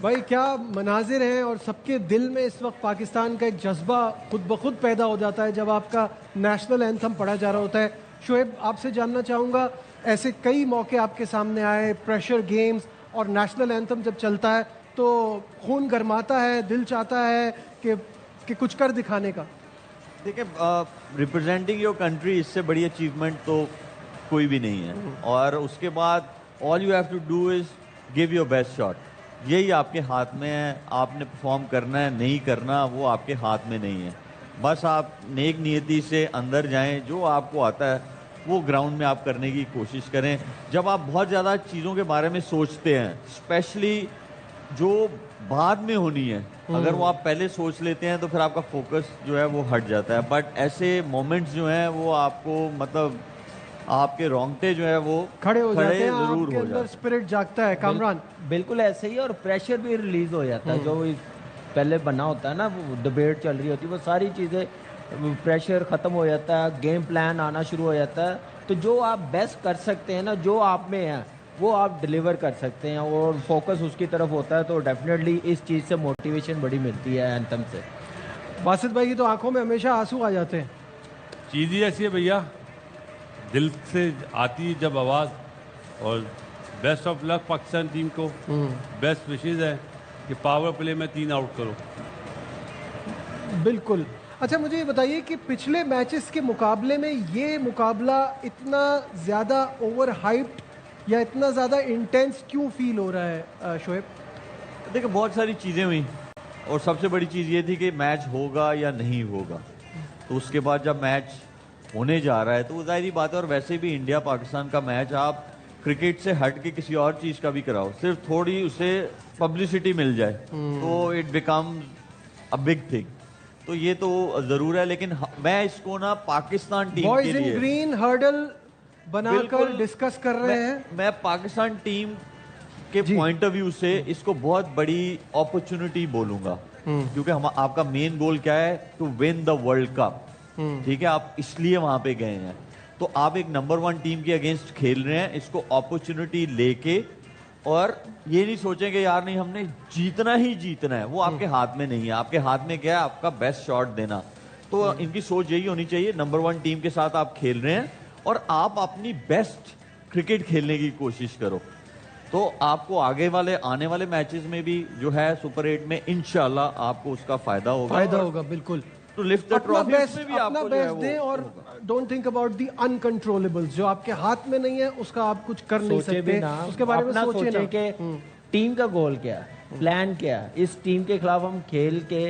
भाई क्या मनाजिर हैं, और सबके दिल में इस वक्त पाकिस्तान का एक जज्बा खुद ब खुद पैदा हो जाता है जब आपका नेशनल एंथम पढ़ा जा रहा होता है। शोएब, आपसे जानना चाहूँगा, ऐसे कई मौके आपके सामने आए, प्रेशर गेम्स और नेशनल एंथम जब चलता है तो खून गरमाता है, दिल चाहता है कि कुछ कर दिखाने का। देखिए, रिप्रेजेंटिंग योर कंट्री, इससे बड़ी अचीवमेंट तो कोई भी नहीं है। और उसके बाद all you have to do is give your best shot. यही आपके हाथ में है। आपने परफॉर्म करना है, नहीं करना, वो आपके हाथ में नहीं है। बस आप नेक नियति से अंदर जाएं, जो आपको आता है वो ग्राउंड में आप करने की कोशिश करें। जब आप बहुत ज़्यादा चीज़ों के बारे में सोचते हैं, स्पेशली जो बाद में होनी है, अगर वो आप पहले सोच लेते हैं तो फिर आपका फोकस जो है वो हट जाता है। बट ऐसे मोमेंट्स जो हैं वो आपको, मतलब आपके रोंगटे जो है वो खड़े हो जाते हैं, जरूर आपके हो अंदर जाते हैं। स्पिरिट जागता है। कामरान? बिल्कुल ऐसे ही, और प्रेशर भी रिलीज हो जाता है। जो पहले बना होता है ना, वो डिबेट चल रही होती है, वो सारी चीज़ें, प्रेशर ख़त्म हो जाता है, गेम प्लान आना शुरू हो जाता है। तो जो आप बेस्ट कर सकते हैं ना, जो आप में है वो आप डिलीवर कर सकते हैं, और फोकस उसकी तरफ होता है। तो डेफिनेटली इस चीज़ से मोटिवेशन बड़ी मिलती है एंथम से। बासित भाई की तो आंखों में हमेशा आंसू आ जाते हैं। चीज़ ही ऐसी है भैया, दिल से आती है जब आवाज़। और best of luck Pakistan team को, बेस्ट विशेज है कि पावर प्ले में 3 आउट करो। बिल्कुल। अच्छा, मुझे ये बताइए कि पिछले मैचेस के मुकाबले में ये मुकाबला इतना ज़्यादा ओवर हाइप्ड या इतना ज़्यादा इंटेंस क्यों फील हो रहा है शोएब? देखिए, बहुत सारी चीज़ें हुई और सबसे बड़ी चीज़ ये थी कि मैच होगा या नहीं होगा। तो उसके बाद जब मैच होने जा रहा है तो वो ज़ाहिर बात है। और वैसे भी इंडिया पाकिस्तान का मैच आप क्रिकेट से हट के किसी और चीज़ का भी कराओ, सिर्फ थोड़ी उसे पब्लिसिटी मिल जाए तो it becomes a big thing. तो ये तो ज़रूर है, लेकिन मैं इसको ना पाकिस्तान टीम बॉयज के इन लिए ग्रीन हर्डल बनाकर बिल्कुल डिस्कस कर रहे हैं। मैं पाकिस्तान टीम के पॉइंट ऑफ व्यू से इसको बहुत बड़ी अपॉर्चुनिटी बोलूंगा, क्योंकि हम आपका मेन गोल क्या है? To win the world cup. ठीक है, आप इसलिए वहां पे गए हैं। तो आप एक नंबर 1 टीम के अगेंस्ट खेल रहे हैं, इसको अपॉर्चुनिटी लेके, और ये नहीं सोचेंगे यार नहीं हमने जीतना ही जीतना है। वो आपके हाथ में नहीं है। आपके हाथ में क्या है? आपका बेस्ट शॉट देना। तो इनकी सोच यही होनी चाहिए, नंबर 1 टीम के साथ आप खेल रहे हैं और आप अपनी बेस्ट क्रिकेट खेलने की कोशिश करो। तो आपको आगे वाले आने वाले मैचेस में भी जो है सुपर 8 में इंशाल्लाह आपको उसका फायदा होगा। बिल्कुल। तो लिफ्ट द अपना ट्रॉफी बेस्ट, भी अपना आपको जो बेस्ट है वो दें, और होगा। Don't think about the uncontrollables. जो आपके हाथ में नहीं है उसका आप कुछ कर नहीं सोचे भी सकते, ना, उसके बारे में अपना सोचे ना। कि टीम का गोल क्या है, प्लान क्या है। इस टीम के खिलाफ हम खेल के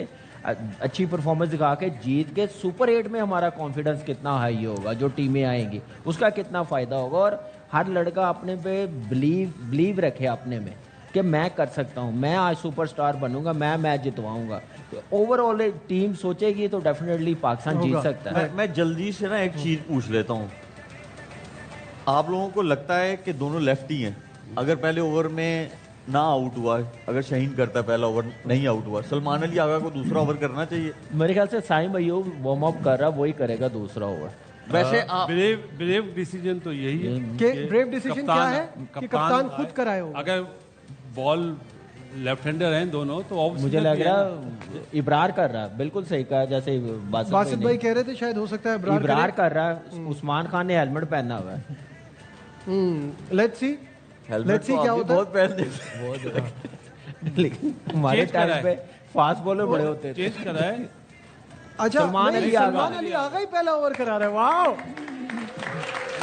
अच्छी परफॉर्मेंस दिखा के जीत के सुपर 8 में हमारा कॉन्फिडेंस कितना हाई होगा, जो टीमें आएंगी उसका कितना फायदा होगा। और हर लड़का अपने पे बिलीव रखे अपने में कि मैं कर सकता हूँ, मैं आज सुपरस्टार बनूंगा, मैं मैच जितवाऊंगा। तो ओवरऑल टीम सोचेगी तो डेफिनेटली पाकिस्तान जीत सकता है। मैं जल्दी से ना एक चीज पूछ लेता हूँ। आप लोगों को लगता है कि दोनों लेफ्टी हैं, अगर पहले ओवर में ना आउट हुआ, अगर शाहीन करता है पहला ओवर नहीं आउट हुआ, सलमान अली आगा को दूसरा ओवर करना चाहिए? मेरे ख्याल से साइम अयूब वार्म अप कर रहा, वही करेगा दूसरा ओवर। वैसे ब्रेव डिसीजन तो यही है कि ब्रेव डिसीजन क्या है कि कप्तान खुद कराए हो। अगर बॉल लेफ्ट हैंडर हैं दोनों तो मुझे लग रहा इब्रार कर रहा है, बिल्कुल सही कहा। जैसे बासित भाई कह रहे थे शायद हो सकता है इब्रार कर रहा है। उस्मान खान ने हेलमेट पहना हुआ है। लेट्स सी हेलमेट क्या होता है। बहुत पहन लेकिन हमारे टाइम पे फास्ट बॉलर बड़े होते थे। चेंज करा है। अच्छा, सलमान अली आगा। सलमान अली आगा ही पहला ओवर करा रहा है। वाह,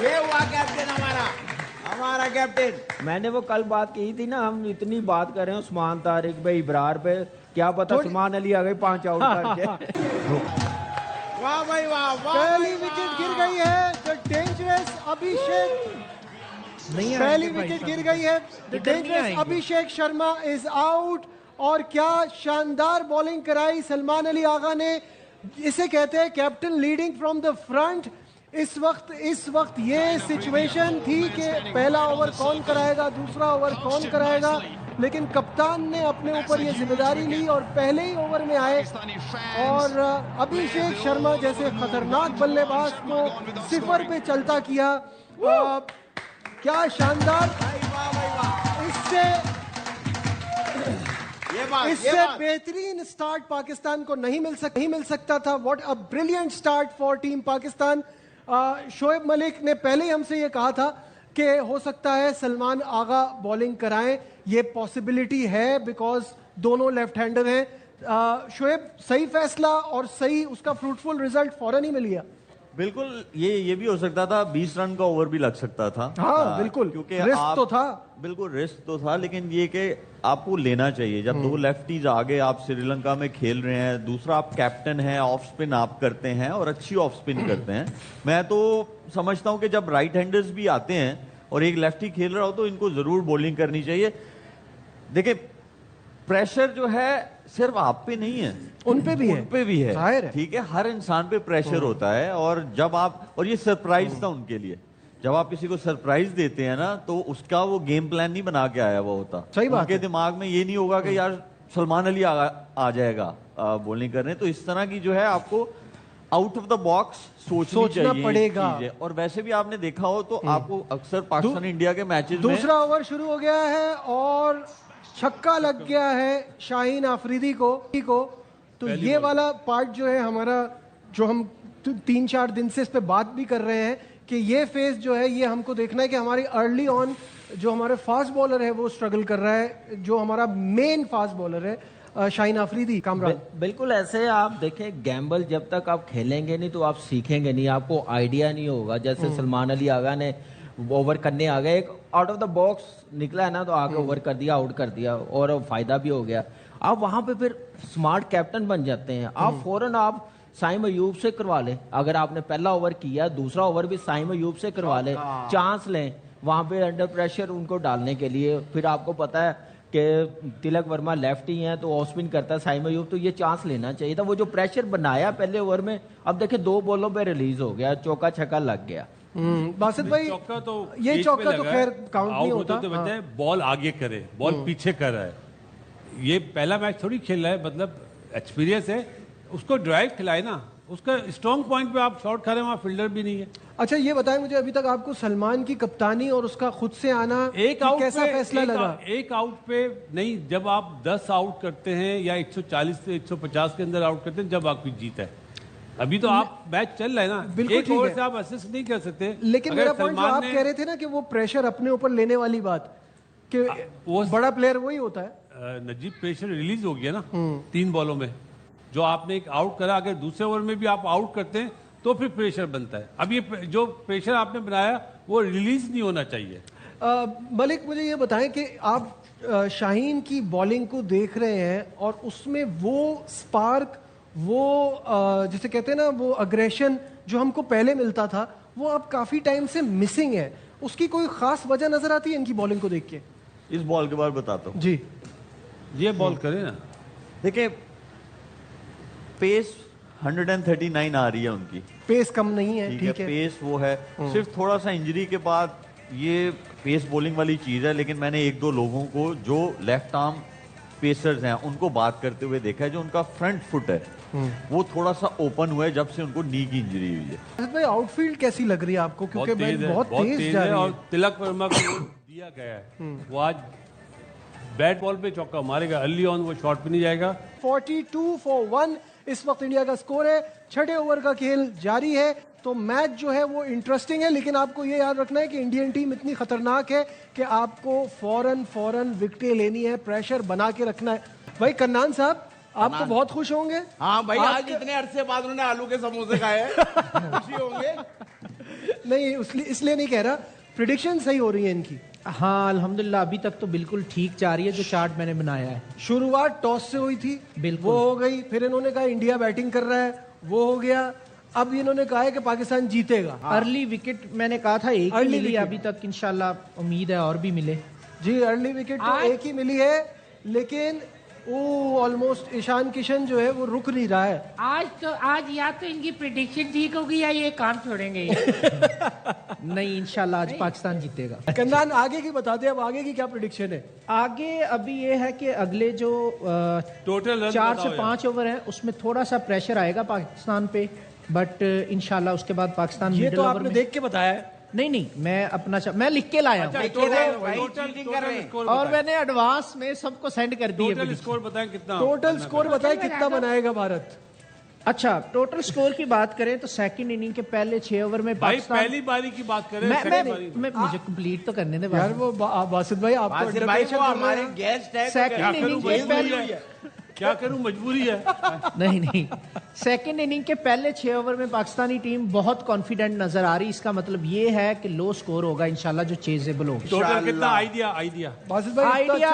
ये हुआ कैप्टन हमारा कैप्टन। मैंने वो कल बात की थी ना, हम इतनी बात कर रहे हैं उस्मान तारिक पे, इब्रार पे, क्या पता सलमान अली आ गए 5 आउट करके। वाह भाई वाह, पहली विकेट गिर गई है। द डेंजरस अभिषेक, पहली विकेट गिर गई है। The dangerous Abhishek Sharma is out. और क्या शानदार बॉलिंग कराई सलमान अली आगा ने। इसे कहते हैं captain leading from the front. इस वक्त ये सिचुएशन थी कि पहला ओवर कौन कराएगा, दूसरा ओवर कौन कराएगा, लेकिन कप्तान ने अपने ऊपर ये जिम्मेदारी ली और पहले ही ओवर में आए और अभिषेक शर्मा जैसे खतरनाक बल्लेबाज को 0 पे चलता किया। क्या शानदार! इससे बात, ये इससे बात। बेहतरीन स्टार्ट पाकिस्तान को नहीं मिल सकता था। What a brilliant start for team Pakistan. Shoaib Malik ने पहले ही हमसे ये कहा था कि हो सकता है सलमान आगा बॉलिंग कराएं, ये पॉसिबिलिटी है बिकॉज दोनों लेफ्ट हैंडर हैं। शोएब, सही फैसला और सही उसका फ्रूटफुल रिजल्ट फौरन ही मिल गया। बिल्कुल, ये भी हो सकता था, 20 रन का ओवर भी लग सकता था। हाँ, बिल्कुल, क्योंकि रिस्क तो था। बिल्कुल रिस्क तो था, लेकिन ये कि आपको लेना चाहिए जब दो लेफ्टीज आगे आप श्रीलंका में खेल रहे हैं। दूसरा, आप कैप्टन हैं, ऑफ स्पिन आप करते हैं और अच्छी ऑफ स्पिन करते हैं। मैं तो समझता हूं कि जब राइट हैंडर्स भी आते हैं और एक लेफ्टी खेल रहा हो तो इनको जरूर बॉलिंग करनी चाहिए। देखिए, प्रेशर जो है सिर्फ आप पे नहीं है, उन पे भी है, जाहिर है। ठीक है, हर इंसान पे प्रेशर होता है। और जब आप, और ये सरप्राइज था उनके लिए, जब आप किसी को सरप्राइज देते हैं ना तो उसका वो गेम प्लान नहीं बना के आया हुआ होता। सही बात उनके है। दिमाग में ये नहीं होगा कि यार सलमान अली आ जाएगा बॉलिंग करने। तो इस तरह की जो है आपको आउट ऑफ द बॉक्स सोचना चाहिए पड़ेगा। चीजें। और वैसे भी आपने देखा हो तो आपको अक्सर पाकिस्तान इंडिया के मैचेस में दूसरा ओवर शुरू हो गया है और छक्का लग गया है शाहीन आफरीदी को। तो ये वाला पार्ट जो है हमारा, जो हम 3-4 दिन से इस पे बात भी कर रहे हैं कि ये फेज जो है ये हमको देखना है कि हमारी अर्ली ऑन जो हमारे फास्ट बॉलर है वो स्ट्रगल कर रहा है। जो हमारा मेन फास्ट बॉलर है शाहीन आफरीदी। कामरान, बिल्कुल ऐसे आप देखें, गैम्बल जब तक आप खेलेंगे नहीं तो आप सीखेंगे नहीं, आपको आइडिया नहीं होगा। जैसे सलमान अली आगा ने ओवर करने आ गए, एक आउट ऑफ द बॉक्स निकला है ना तो आगे ओवर कर दिया, आउट कर दिया और फायदा भी हो गया। आप वहां पे फिर स्मार्ट कैप्टन बन जाते हैं। आप फौरन आप साइम अयूब से करवा लें। अगर आपने पहला ओवर किया, दूसरा ओवर भी साइम अयूब से करवा लें, चांस लें वहां पे अंडर प्रेशर उनको डालने के लिए। फिर आपको पता है कि तिलक वर्मा लेफ्टी हैं तो ऑफ स्पिन करता है साइम अयूब, तो ये चांस लेना चाहिए था। वो जो प्रेशर बनाया पहले ओवर में, अब देखिए 2 बॉलों पे रिलीज हो गया, चौका छक्का लग गया। बासित भाई, चौका तो ये एज चौका पे तो लगा खैर है। काउंट नहीं आउट होता। होते बजाय बॉल आगे करे, बॉल पीछे कर रहा है। ये पहला मैच थोड़ी खेल रहा है, मतलब एक्सपीरियंस है, उसको ड्राइव खिलाए ना। उसका स्ट्रॉन्ग पॉइंट पे आप शॉट खा रहे हैं, वहाँ फील्डर भी नहीं है। अच्छा, ये बताएं मुझे, अभी तक आपको सलमान की कप्तानी और उसका खुद से आना एक आउट कैसा फैसला लगा? एक आउट पे नहीं, जब आप 10 आउट करते हैं या 140 से 150 के अंदर आउट करते हैं, जब आपकी जीत है। अभी तो आप मैच चल रहा है ना, बिल्कुल एक ठीक ओवर है। से आप असिस्ट नहीं कर सकते। लेकिन अगर मेरा पॉइंट जो सलमान आप ने- कह रहे थे ना कि वो प्रेशर अपने ऊपर लेने वाली बात, कि वो बड़ा प्लेयर वही होता है। नजीब प्रेशर रिलीज हो गया ना 3 बॉलों में। जो आपने एक आउट करा, अगर दूसरे ओवर में भी आप आउट करते हैं तो फिर प्रेशर बनता है। अब ये जो प्रेशर आपने बनाया वो रिलीज नहीं होना चाहिए। मलिक, मुझे ये बताएं कि आप शाहीन की बॉलिंग को देख रहे हैं और उसमें वो स्पार्क, वो जिसे कहते हैं ना, वो अग्रेशन जो हमको पहले मिलता था, वो अब काफी टाइम से मिसिंग है। उसकी कोई खास वजह नजर आती है इनकी बॉलिंग को देख के? इस बॉल के बाद बताता हूँ। जी, ये बॉल करे ना, देखिए, पेस 139 आ रही है उनकी, पेस कम नहीं है, ठीक है, ठीक है। पेस वो है। सिर्फ थोड़ा सा इंजरी के बाद ये पेस बॉलिंग वाली चीज है। लेकिन मैंने 1-2 लोगों को जो लेफ्ट आर्म पेसर्स हैं उनको बात करते हुए देखा है, जो उनका फ्रंट फुट है वो थोड़ा सा ओपन हुआ है जब से उनको नी की इंजरी हुई है। अजीत भाई, आउटफील्ड कैसी लग रही है आपको? क्योंकि बहुत तेज है, बहुत तेज जा है। रही और है। तिलक वर्मा को दिया गया है, वो आज बैट बॉल पे चौका मारेगा, अर्ली ऑन वो शॉट पे नहीं जाएगा। 42 for 1 इस वक्त इंडिया का स्कोर है। 6ठे ओवर का खेल जारी है, तो मैच जो है वो इंटरेस्टिंग है। लेकिन आपको ये याद रखना है कि इंडियन टीम इतनी खतरनाक है कि आपको फौरन विकेटें लेनी है, प्रेशर बना के रखना है। भाई कन्नान साहब, आप तो बहुत खुश होंगे। हाँ भाई, आज आपके- इतने अरसे बाद उन्होंने आलू के समोसे खाए हैं। खुशी होंगे। नहीं, इसलिए नहीं कह रहा, प्रिडिक्शन सही हो रही है इनकी। हाँ अल्हम्दुलिल्लाह, अभी तक तो बिल्कुल ठीक जा रही है जो चार्ट मैंने बनाया है। शुरुआत टॉस से हुई थी, बिल्कुल। वो हो गई। फिर इन्होंने कहा इंडिया बैटिंग कर रहा है, वो हो गया। अब इन्होंने कहा है कि पाकिस्तान जीतेगा। अर्ली विकेट मैंने कहा था एक ही Early मिली wicket। अभी तक, इंशाल्लाह उम्मीद है और भी मिले। जी, अर्ली विकेट तो एक ही मिली है, लेकिन ऑलमोस्ट ईशान किशन जो है वो रुक नहीं रहा है। आज या तो इनकी प्रिडिक्शन ठीक होगी या ये काम छोड़ेंगे। नहीं, इंशाल्लाह आज पाकिस्तान जीतेगा। कन्नान, आगे की बता दे, अब आगे की क्या प्रिडिक्शन है? आगे अभी ये है कि अगले जो टोटल रन 4 बताओ से यार। 5 ओवर है उसमें थोड़ा सा प्रेशर आएगा पाकिस्तान पे, बट इंशाल्लाह उसके बाद पाकिस्तान ये मिडिल तो ओवर आपने में देख के बताया है। नहीं मैं लिख के लाया हूँ और मैंने एडवांस में सबको सेंड कर दिए टोटल स्कोर बताएं कितना टोटल स्कोर बताएं कितना बनाएगा भारत? अच्छा, टोटल स्कोर की बात करें तो सेकंड इनिंग के पहले 6 ओवर में भाई पाकिस्तान पहली बारी की बात करें मैं मुझे कंप्लीट तो करने दे यार वो बासित भाई आपको आसिफ भाई वो हमारे गेस्ट है सेकंड इनिंग के पहले क्या करूं मजबूरी है नहीं सेकंड इनिंग के पहले 6 ओवर में पाकिस्तानी टीम बहुत कॉन्फिडेंट नजर आ रही। इसका मतलब ये है कि लो स्कोर होगा इंशाल्लाह, जो चेजेबल होगी। टोटल कितना आइडिया बासित भाई इतना आइडिया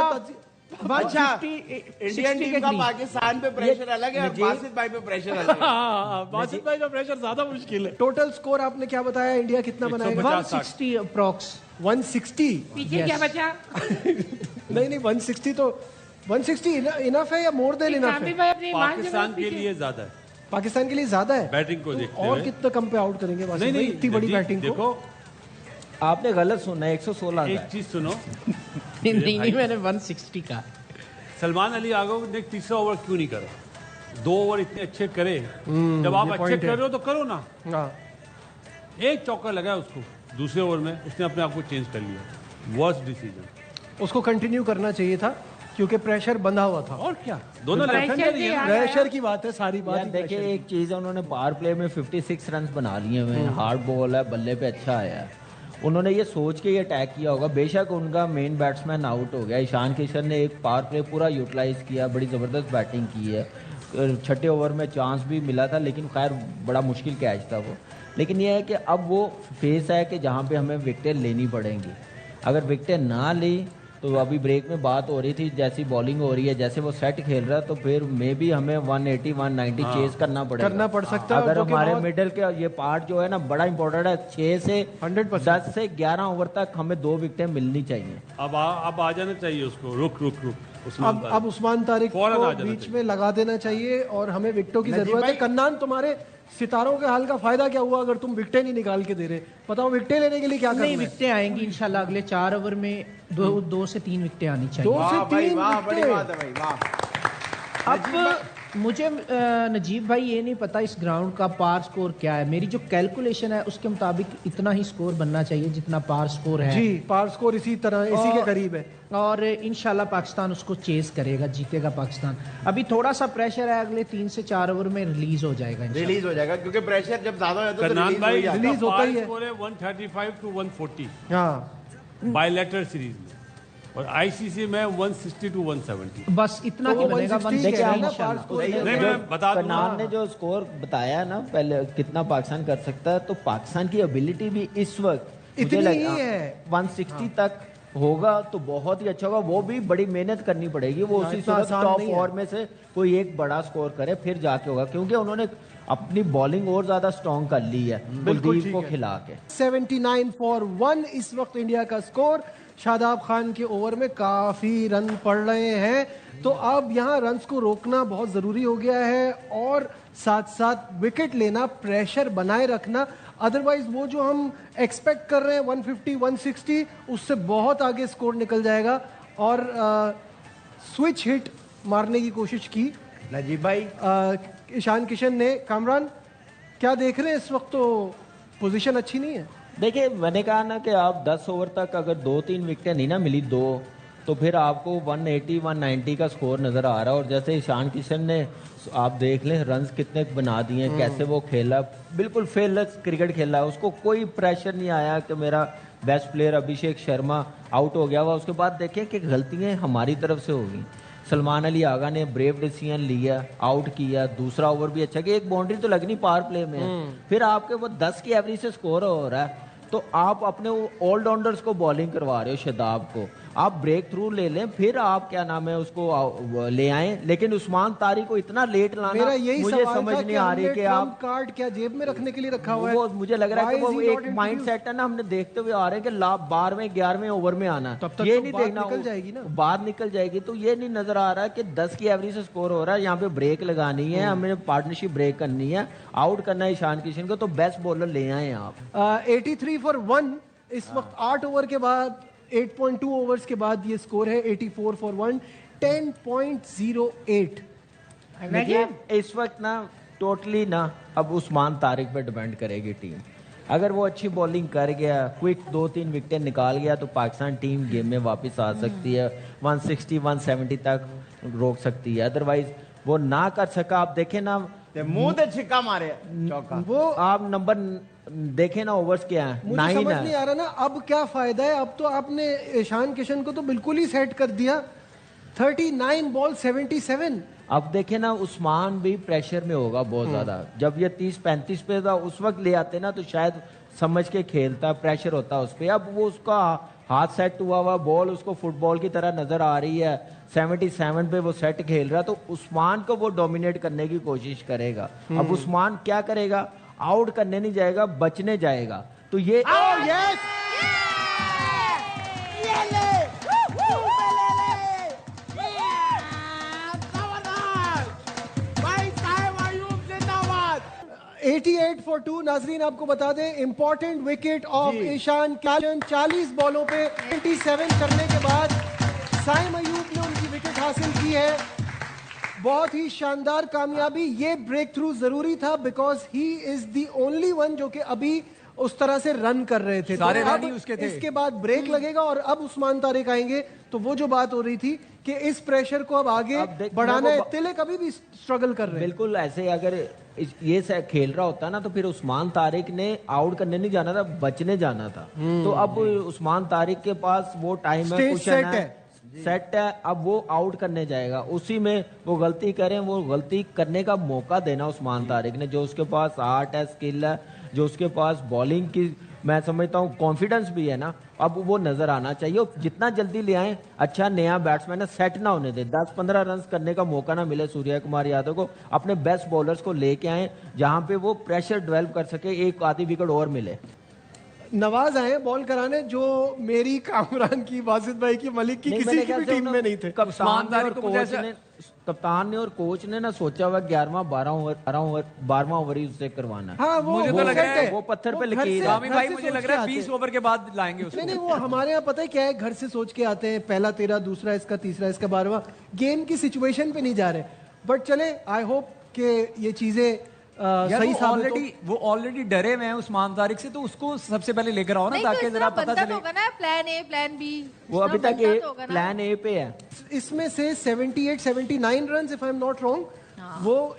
अच्छा 150 इंडियन टीम का पाकिस्तान पे प्रेशर अलग है और बासित भाई पे प्रेशर अलग है। बासित भाई का प्रेशर ज्यादा मुश्किल है। टोटल स्कोर आपने क्या बताया, इंडिया कितना बनाएगा? 160 अप्रॉक्स 160। पीछे क्या बचा? नहीं 160 तो 160 इनफ है या मोर देन इनफ इकरामी है? भाई अपनी ईमान से पाकिस्तान बहुत के पीछे। लिए ज्यादा है पाकिस्तान के लिए ज्यादा है बैटिंग को देखते और हुए। कितना कम पे आउट करेंगे बासित भाई इतनी बड़ी नजीब, बैटिंग को? देखो आपने गलत सुना, 116 एक था। चीज सुनो, नहीं मैंने 160 का। सलमान अली आगो ने तीसरा ओवर क्यों नहीं करा? 2 ओवर इतने अच्छे करे, जब आप ये अच्छे point है। कर रहे हो तो करो ना। हाँ एक चौका लगा उसको दूसरे ओवर में, उसने अपने आप को चेंज कर लिया। Worst decision. उसको कंटिन्यू करना चाहिए था क्योंकि प्रेशर बंधा हुआ था। और क्या, दोनों प्रेशर लेफ्ट ही है ना। प्रेशर की बात है, सारी बात यार ही देखिए pressure की। एक चीज है, उन्होंने पावर प्ले में 56 रन बना लिए हुए हैं, हार्ड बॉल है, बल्ले पे अच्छा आया है। उन्होंने ये सोच के ये अटैक किया होगा। बेशक उनका मेन बैट्समैन आउट हो गया, ईशान किशन ने एक पावर प्ले पूरा यूटिलाइज किया, बड़ी ज़बरदस्त बैटिंग की है। छठे ओवर में चांस भी मिला था, लेकिन खैर बड़ा मुश्किल कैच था वो। लेकिन ये है कि अब वो फेस है कि जहाँ पे हमें विकेटें लेनी पड़ेंगी। अगर विकेटें ना ली तो अभी ब्रेक में बात हो रही थी, जैसी बॉलिंग हो रही है, जैसे वो सेट खेल रहा है, तो फिर मे भी हमें 180 190 चेस करना पड़ेगा। करना पड़ सकता है, अगर जो कि हमारे बहुत- मिडिल के ये पार्ट जो है ना बड़ा इंपॉर्टेंट है। 6 से 100% 10 से 11 ओवर तक हमें 2 विकेटें मिलनी चाहिए। अब आ जाना चाहिए उसको। रुक उस्मान तारिक। अब उस्मान तारिक फौरन आ को जाना बीच चाहिए। में लगा देना चाहिए और हमें विकेटों की नजीब जरूरत है। भाई- कन्नान, तुम्हारे सितारों के हाल का फायदा क्या हुआ अगर तुम विकेटें नहीं निकाल के दे रहे? बताओ विकेटें लेने के लिए क्या करना नहीं, है? विकेटें आएंगी इंशाल्लाह अगले 4 ओवर में 2 से 3 विकेटें आनी चाहिए। 2 से वाह भाई 3 वाह, बड़ी विकेटें। बात है भाई वाह। अब मुझे नजीब भाई ये नहीं पता इस ग्राउंड का पार स्कोर क्या है। मेरी जो कैलकुलेशन है उसके मुताबिक इतना ही स्कोर बनना चाहिए जितना पार स्कोर है। जी, पार स्कोर इसी के करीब है। और इंशाल्लाह पाकिस्तान उसको चेस करेगा, जीतेगा पाकिस्तान। अभी थोड़ा सा प्रेशर है, अगले 3 से 4 ओवर में रिलीज हो जाएगा इंशाल्लाह। रिलीज हो जाएगा क्योंकि प्रेशर जब ज्यादा हो जाता है तो कन्नान रिलीज हो भाई ही जाता है। रिलीज होता ही है। स्कोर है 135 to 140 हाँ बायलैटरल सीरीज में, और आईसीसी में 160 to 170। बस इतना तो की वो बनेगा 160 देखिए, है आप ना, इंशाल्लाह। पार स्कोर नहीं, नहीं, मैं बता दूं कनान ने जो स्कोर बताया ना पहले कितना पाकिस्तान कर सकता है, तो पाकिस्तान की एबिलिटी भी इस वक्त मुझे इतनी लगा ही है। 160 तक होगा तो बहुत ही अच्छा होगा। वो भी बड़ी मेहनत करनी पड़ेगी, वो उसी इतना सूरत आसान टॉप नहीं है। 4 में से कोई एक बड़ा स्कोर करे फिर जाके होगा, क्योंकि उन्होंने अपनी बॉलिंग और ज्यादा स्ट्रॉन्ग कर ली है बिल्कुल कुलदीप ठीक को है। खिला के। 79 फॉर 1 इस वक्त इंडिया का स्कोर। शादाब खान के ओवर में काफी रन पड़ रहे हैं, तो अब यहाँ रन्स को रोकना बहुत जरूरी हो गया है और साथ साथ विकेट लेना, प्रेशर बनाए रखना। अदरवाइज वो जो हम एक्सपेक्ट कर रहे हैं 150 160 उससे बहुत आगे स्कोर निकल जाएगा। और स्विच हिट मारने की कोशिश की नजीब भाई ईशान किशन ने। कामरान क्या देख रहे हैं इस वक्त? तो पोजीशन अच्छी नहीं है। देखिए मैंने कहा ना कि आप 10 ओवर तक अगर 2-3 विकेटें नहीं ना मिली, तो फिर आपको 180 190 का स्कोर नज़र आ रहा है। और जैसे ईशान किशन ने आप देख लें रन्स कितने बना दिए, कैसे वो खेला, बिल्कुल फेयरलेस क्रिकेट खेला। उसको कोई प्रेशर नहीं आया कि मेरा best player Abhishek Sharma out हो गया हुआ। उसके बाद देखें कि गलतियाँ हमारी तरफ से होगी। सलमान अली आगा ने ब्रेव डिसीजन लिया, आउट किया, दूसरा ओवर भी अच्छा कि एक बाउंड्री तो लगनी पावर प्ले में है। फिर आपके वो 10 की एवरेज से स्कोर हो रहा है, तो आप अपने ऑलराउंडर्स को बॉलिंग करवा रहे हो, शादाब को आप ब्रेक थ्रू ले लें, फिर आप क्या नाम है उसको ले आए। लेकिन उस्मान तारिक को इतना लेट लाना मेरा यही मुझे सवाल समझ था नहीं आ रही कि आप कार्ड क्या जेब में रखने के लिए रखा हुआ है? वो मुझे लग रहा है कि Why वो is he एक not माइंड introduced? सेट है ना, हमने देखते हुए आ रहे हैं कि 12वें 11वें ओवर में आना है। तब तक ये तो नहीं बात देखना निकल जाएगी ना। बात निकल जाएगी, तो ये नहीं नजर आ रहा है कि 10 की एवरेज से स्कोर हो रहा है। यहाँ पे ब्रेक लगानी है, हमें पार्टनरशिप ब्रेक करनी है, आउट करना है ईशान किशन को, तो बेस्ट बॉलर ले आए आप। 83 फॉर 1 इस वक्त 8 ओवर के बाद 8.2 ओवर्स के बाद ये स्कोर है 84 फॉर 1 10.08। देखिए इस वक्त ना टोटली ना अब उस्मान तारिक पे डिपेंड करेगी टीम। अगर वो अच्छी बॉलिंग कर गया, क्विक 2-3 विकेटें निकाल गया, तो पाकिस्तान टीम गेम में वापस आ सकती है, 160 170 तक रोक सकती है। अदरवाइज वो ना कर सका। आप देखें ना, मुंह ते छिक्का मारे चौका। वो आप नंबर देखें ना, ओवर्स क्या है, मुझे 9 समझ है। नहीं आ रहा ना अब क्या फायदा है। अब तो आपने ईशान किशन को तो बिल्कुल ही सेट कर दिया। 39 बॉल 77। अब देखें ना, उस्मान भी प्रेशर में होगा बहुत ज्यादा। जब ये 30-35 पे था उस वक्त ले आते ना, तो शायद समझ के खेलता, प्रेशर होता उस पे। अब वो उसका हाथ सेट हुआ बॉल उसको फुटबॉल की तरह नजर आ रही है, 77 पे वो सेट खेल रहा, तो उस्मान को वो डोमिनेट करने की कोशिश करेगा। अब उस्मान क्या करेगा, आउट करने नहीं जाएगा, बचने जाएगा। तो ये यस ये ले भाई साहब अयूब जिंदाबाद। 88 for 2। नाजरीन आपको बता दें important wicket of Ishan Kishan, 40 बॉलों पे 27 करने के बाद साइम अयूब ने उनकी विकेट हासिल की है। बहुत ही शानदार कामयाबी। ये ब्रेक थ्रू जरूरी था because he is the only one जो कि अभी उस तरह से रन कर रहे थे। सारे तो रन अब ही उसके थे। इसके बाद ब्रेक लगेगा और अब उस्मान तारिक आएंगे। तो वो जो बात हो रही थी कि इस प्रेशर को अब आगे अब देख- बढ़ाना है। वो- तिलक अभी भी स्ट्रगल कर रहे हैं। बिल्कुल ऐसे अगर ये खेल रहा होता ना, तो फिर उस्मान तारिक ने आउट करने नहीं जाना था, बचने जाना था। तो अब उस्मान तारिक के पास वो टाइम है, Stage कुशन set है, है। सेट है। अब वो आउट करने जाएगा, उसी में वो गलती करें, वो गलती करने का मौका देना उस्मान तारिक ने। जो उसके पास आर्ट है, स्किल है, जो उसके पास बॉलिंग की मैं समझता हूँ कॉन्फिडेंस भी है ना, अब वो नजर आना चाहिए। और जितना जल्दी ले आए, अच्छा नया बैट्समैन है, सेट ना होने दे, 10-15 रन करने का मौका ना मिले सूर्या कुमार यादव को। अपने बेस्ट बॉलर्स को लेके आए जहां पे वो प्रेशर डेवलप कर सके, एक आधी विकेट और मिले। नवाज आए बॉल कराने, जो मेरी, कामरान की, बासित भाई की, मलिक की, नहीं, किसी मेरे की ख्याल भी से टीम उन्होंने- में नहीं थे। कप्तान ने और तारिक को मुझे कोच ऐसा- ने कप्तान ने और कोच ने ना सोचा हुआ 12वां ओवर ही उससे करवाना है। हाँ, वो मुझे तो वो लग सेट रहा है, है। वो पत्थर वो पे घर लकीर से- है। स्वामी घर भाई से मुझे सोच लग के रहा है आते 20 हैं। ओवर के बाद लाएंगे उसको। नहीं, वो हमारे यहाँ पता है क्या है, घर से सोच के आते हैं, पहला तेरा, दूसरा इसका, तीसरा इसका, 12वां। गेम की सिचुएशन पे नहीं जा रहे। बट चले, आई होप कि ये चीजें सही साबित हो। वो ऑलरेडी डरे हुए हैं उस्मान तारिक से, तो उसको सबसे पहले लेकर आओ ना, नहीं तो ताकि इस जरा तरह पता बनता चले। होगा ना, प्लान ए प्लान बी। वो अभी तक प्लान ए पे है। इसमें से 78-79 run, if I am not wrong, वो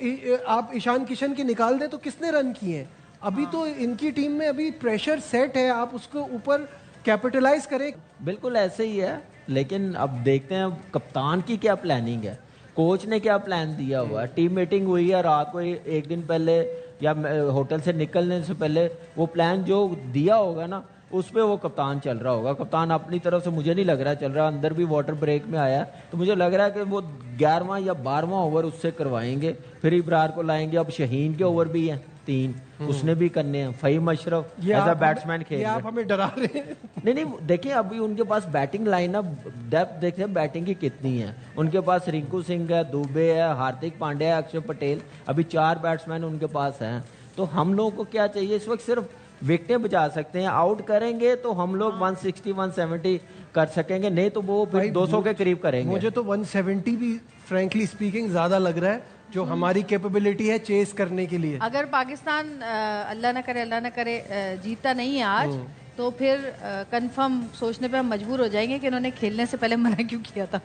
आप ईशान किशन के निकाल दें तो किसने रन किए हैं? अभी तो इनकी टीम में अभी प्रेशर सेट है, आप उसको ऊपर कैपिटलाइज करें। बिल्कुल ऐसे ही है, लेकिन अब देखते हैं कप्तान की क्या प्लानिंग है, कोच ने क्या प्लान दिया हुआ है। टीम मीटिंग हुई है रात को एक दिन पहले या होटल से निकलने से पहले, वो प्लान जो दिया होगा ना, उस पे वो कप्तान चल रहा होगा। कप्तान अपनी तरफ से मुझे नहीं लग रहा चल रहा, अंदर भी वाटर ब्रेक में आया, तो मुझे लग रहा है कि वो 11वां या 12वां ओवर उससे करवाएंगे, फिर इब्रार को लाएंगे। अब शहीन के ओवर भी हैं 3, उसने भी करने हैं। Fahim Ashraf as a batsman खेल ये रहे आप हैं। हमें डरा रहे हैं। नहीं, देखिए अभी उनके पास बैटिंग लाइनअप डेप्थ देखिए बैटिंग की कितनी है। उनके पास रिंकू सिंह है, दुबे है, हार्दिक पांड्या है, अक्षर पटेल, अभी 4 बैट्समैन उनके पास हैं। तो हम लोगों को क्या चाहिए इस वक्त, सिर्फ विकेटें बचा सकते हैं। आउट करेंगे तो हम लोग 160-170 कर सकेंगे, नहीं तो वो फिर भाई, 200 के करीब करेंगे। मुझे तो 170 भी फ्रैंकली स्पीकिंग ज्यादा लग रहा है, जो हमारी कैपेबिलिटी है चेस करने के लिए। अगर पाकिस्तान अल्लाह ना करे जीतता नहीं है आज, तो फिर कंफर्म सोचने पे हम मजबूर हो जाएंगे कि इन्होंने खेलने से पहले मना क्यों किया था।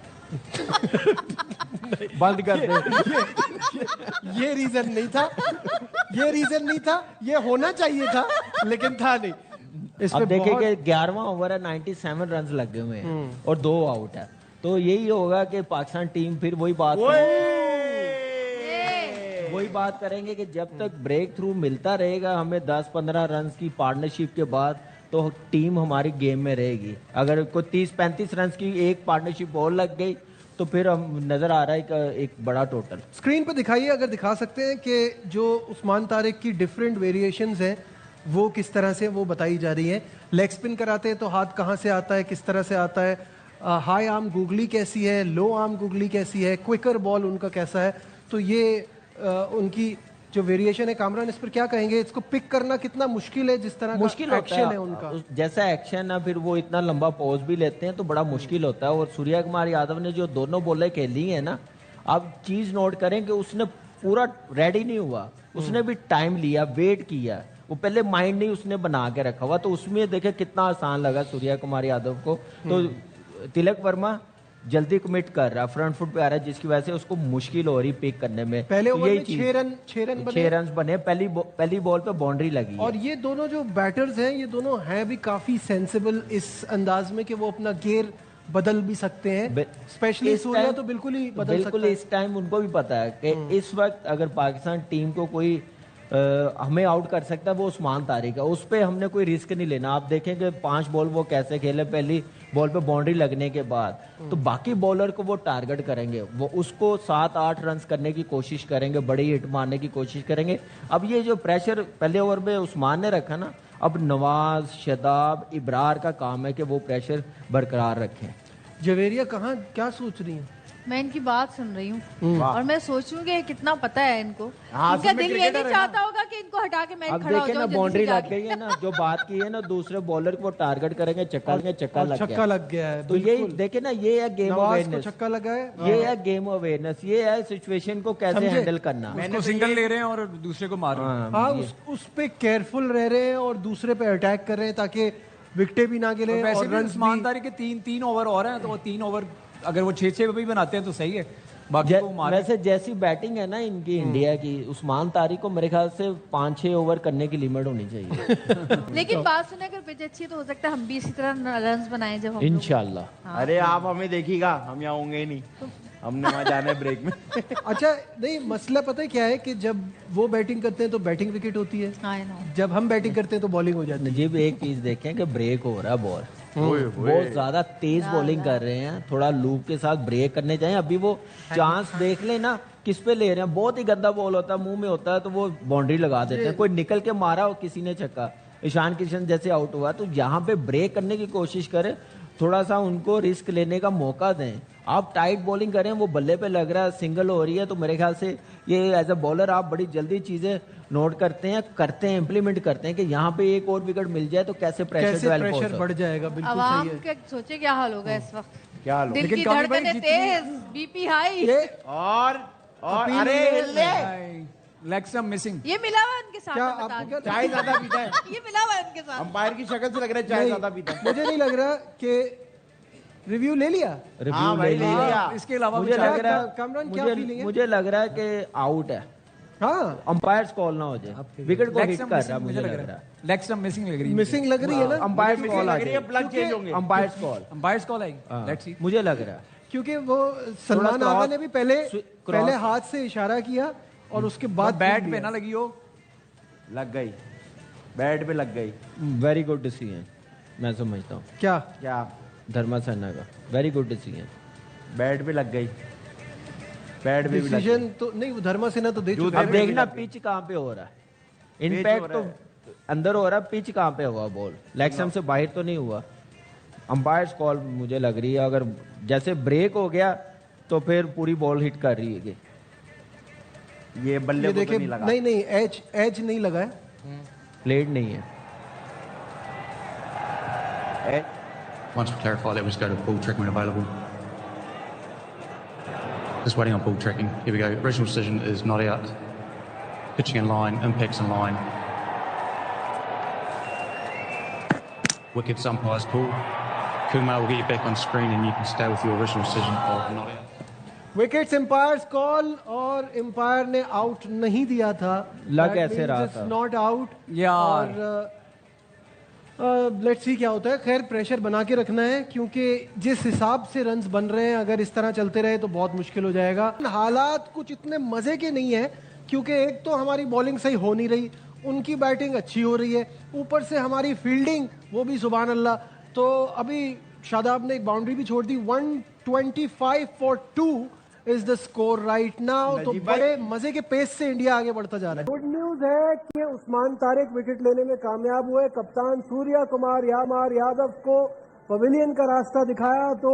बंद कर दे। ये रीजन नहीं था, ये रीजन नहीं था, ये होना चाहिए था लेकिन था नहीं। इस अब पे देखिए बहुत- कि 11वां ओवर है, 97 रन लगे हुए हैं और 2 आउट है। तो यही होगा कि पाकिस्तान टीम फिर वही बात करेंगे कि जब तक ब्रेक थ्रू मिलता रहेगा हमें 10-15 रन की पार्टनरशिप के बाद, तो टीम हमारी गेम में रहेगी। अगर कोई 30-35 रन की एक पार्टनरशिप और लग गई तो फिर हम नजर आ रहा है एक बड़ा टोटल। स्क्रीन पे दिखाइए, अगर दिखा सकते हैं कि जो उस्मान तारिक की डिफरेंट वेरिएशंस हैं वो किस तरह से वो बताई जा रही है। लेग स्पिन कराते हैं तो हाथ कहाँ से आता है, किस तरह से आता है, हाई आर्म गूगली कैसी है, लो आर्म गूगली कैसी है, क्विकर बॉल उनका कैसा है। तो ये उनकी जो वेरिएशन है, कामरान इस पर क्या कहेंगे? इसको पिक करना कितना मुश्किल है, जिस तरह मुश्किल का होता एक्शन है उनका। जैसा एक्शन है, फिर वो इतना लंबा पॉज भी लेते हैं तो बड़ा मुश्किल होता है। और सूर्या कुमार यादव ने जो दोनों बॉलें खेली हैं ना, अब चीज नोट करें कि उसने पूरा रेडी नहीं हुआ, उसने भी टाइम लिया, वेट किया, वो पहले माइंड नहीं उसने बना के रखा हुआ, तो उसमें देखे कितना आसान लगा सूर्या कुमार यादव को। तो तिलक वर्मा जल्दी कमिट कर रहा, फ्रंट फुट पे आ रहा है, जिसकी वजह से उसको मुश्किल हो रही पिक करने में। पहले तो ओवर यही में चीज, 6 रन बने पहली बॉल पे बाउंड्री लगी और है। ये दोनों जो बैटर्स हैं ये दोनों हैं भी काफी सेंसिबल इस अंदाज में कि वो अपना गियर बदल भी सकते हैं, स्पेशली इस सूर्या टाइम- तो बिल्कुल ही बदल बिल्कुल सकता है। इस टाइम उनको भी पता है कि इस वक्त अगर पाकिस्तान टीम को कोई हमें आउट कर सकता है वो उस्मान तारिक है, उस पर हमने कोई रिस्क नहीं लेना। आप देखें कि 5 बॉल वो कैसे खेले, पहली बॉल पे बाउंड्री लगने के बाद तो बाकी बॉलर को वो टारगेट करेंगे, वो उसको 7-8 रन करने की कोशिश करेंगे, बड़ी हिट मारने की कोशिश करेंगे। अब ये जो प्रेशर पहले ओवर में उस्मान ने रखा ना, अब नवाज, शदाब, इब्रार का काम है कि वो प्रेशर बरकरार रखें। जवेरिया कहाँ क्या सोच रही है? मैं इनकी बात सुन रही हूँ और मैं सोच रही हूँ कि कितना पता है इनको। हाँ, इनका असल में दिल ये cricketer नहीं है चाहता होगा कि इनको हटा के मैं अब खड़ा हो देखे ना जाऊँ बाउंड्री जल्दी लग से गई है ना, जो बात की है ना, दूसरे बॉलर को वो टारगेट करेंगे, चक्का लगे, चक्का और लग छक्का गया। लग गया है, तो ये बिल्कुल। देखे ना, ये है गेम नवाज को अवेयरनेस, छक्का लगा है, ये है गेम अवेयरनेस, ये है सिचुएशन को कैसे समझे? हैंडल करना। उसको सिंगल ले रहे हैं और दूसरे को मार रहे हैं। हाँ, हाँ उस पे केयरफुल रह रहे हैं और दूसरे पे अटैक कर रहे हैं ताकि विकेटें भी ना गिरे और वैसे और भी रन उस्मान तारिक के 3 ओवर और हैं, तो वो 3 ओवर अगर वो 6-6 भी बनाते हैं तो सही है, बाकी को मार। वैसे जैसी बैटिंग है ना इनकी इंडिया की, उस्मान तारिक को मेरे ख्याल से 5-6 ओवर करने की लिमिट होनी चाहिए। लेकिन बात सुने, अगर पिच अच्छी है तो हो सकता है हम भी इसी तरह रन बनाए जब हम लोग। इंशाल्लाह। अरे आप हमें देखिएगा, हम यहाँ होंगे ही नहीं, हमने वहाँ जाना है ब्रेक में। अच्छा नहीं, मसला पता है क्या है कि जब वो बैटिंग करते हैं तो बैटिंग विकेट होती है, I know। जब हम बैटिंग करते हैं तो बॉलिंग हो जाती है। नजीब एक चीज देखें कि ब्रेक हो रहा है बॉल, बहुत ज्यादा तेज बॉलिंग कर रहे हैं, थोड़ा लूप के साथ ब्रेक करने चाहिए। अभी वो चांस देख ले ना किस पे ले रहे हैं, बहुत ही गंदा बॉल होता है, मुंह में होता है तो वो बाउंड्री लगा देते हैं। कोई निकल के मारा हो किसी ने छक्का, ईशान किशन जैसे आउट हुआ, तो यहाँ पे ब्रेक करने की कोशिश करें, थोड़ा सा उनको रिस्क लेने का मौका दें। आप टाइट बॉलिंग करें, वो बल्ले पे लग रहा है, सिंगल हो रही है, तो मेरे ख्याल से ये एज अ बॉलर आप बड़ी जल्दी चीजें नोट करते हैं, इम्प्लीमेंट करते हैं कि यहाँ पे एक और विकेट मिल जाए तो कैसे प्रेशर कैसे डेवलप प्रेशर हो बढ़ जाएगा, बिल्कुल आवाम सही है। के सोचे क्या हाल होगा इस वक्त, क्या हाल हो? दिल की लेकिन कामिल भाई धड़कनें तेज, बीपी हाई। ये और अपील अरे ये- हिलने, लेग स्टंप मिसिंग। ये मिला हुआ है इनके साथ, क्या मैं बता आपको क्या दूं। चाय ज्यादा पीता है, ये मिला हुआ है इनके साथ। अंपायर की शक्ल से लग रहा है चाय नहीं, ज्यादा पीता है। मुझे नहीं लग रहा कि रिव्यू ले लिया। हाँ रिव्यू भाई, ले ले लिया। लिया। इसके अलावा मुझे कुछ लग आगे- रहा है कामरान क्या फीलिंग है? मुझे लग रहा है कि आउट है, हाँ अंपायर्स कॉल ना हो जाए, विकेट को लेग हिट स्टंप कर रहा मिसिंग है, मुझे लग रहा है, लेग स्टंप मिसिंग लग रही है, मिसिंग लग रही है ना, अंपायर्स मुझे कॉल आ लग रही है जाए, प्लग चेंज होंगे। अंपायर्स कॉल, अंपायर्स कॉल आएगी, लेट्स सी। मुझे लग रहा है। क्योंकि वो सलमान थोड़ा आगा क्रॉस- ने भी पहले क्रॉस- हाथ से इशारा किया और उसके बाद बैट फिर पे दिया। ना लगी हो। लग गई, बैट पे लग गई। वेरी गुड डिसीजन, मैं समझता हूँ क्या क्या धर्मा सेना का, वेरी गुड डिसीजन। बैट पे लग गई, बैट पे भी लग गई। डिसीजन तो नहीं, वो धर्मा सेना तो दे चुका अब है। देखना पिच कहाँ पे हो रहा है, इनपैक्ट तो अंदर हो रहा है, पिच कहाँ पे हुआ, बॉल लेग स्टंप से बाहर तो नहीं हुआ। अंपायर्स कॉल मुझे लग रही है, अगर जैसे ब्रेक हो गया तो फिर पूरी बॉल हिट कर रही है। ये बल्ले ये को तो देखे, नहीं लगा। नहीं एज नहीं लगा है। प्लेट नहीं है। Once we clarify that, we just go to ball trick when available. Just waiting on ball tracking. Here we go. Original decision is not out. Pitching in line, impacts in line. Wickets umpire's call. Kumar will get you back on screen and you can stay with your original decision of not out. Wickets umpire's call, और umpire ने out नहीं दिया था। लग ऐसे रहा था। Not out यार। और लेट्स सी क्या होता है। खैर प्रेशर बना के रखना है, क्योंकि जिस हिसाब से रन्स बन रहे हैं अगर इस तरह चलते रहे तो बहुत मुश्किल हो जाएगा। हालात कुछ इतने मजे के नहीं है, क्योंकि एक तो हमारी बॉलिंग सही हो नहीं रही, उनकी बैटिंग अच्छी हो रही है, ऊपर से हमारी फील्डिंग वो भी सुभान अल्लाह। तो अभी शादाब ने एक बाउंड्री भी छोड़ दी। 125 for 2 is the score right now. तो बड़े मजे के पेस से इंडिया आगे बढ़ता जा रहा है। गुड न्यूज है कि उस्मान तारिक विकेट लेने में कामयाब हुए। कप्तान सूर्या कुमार यादव को पवेलियन का रास्ता दिखाया। तो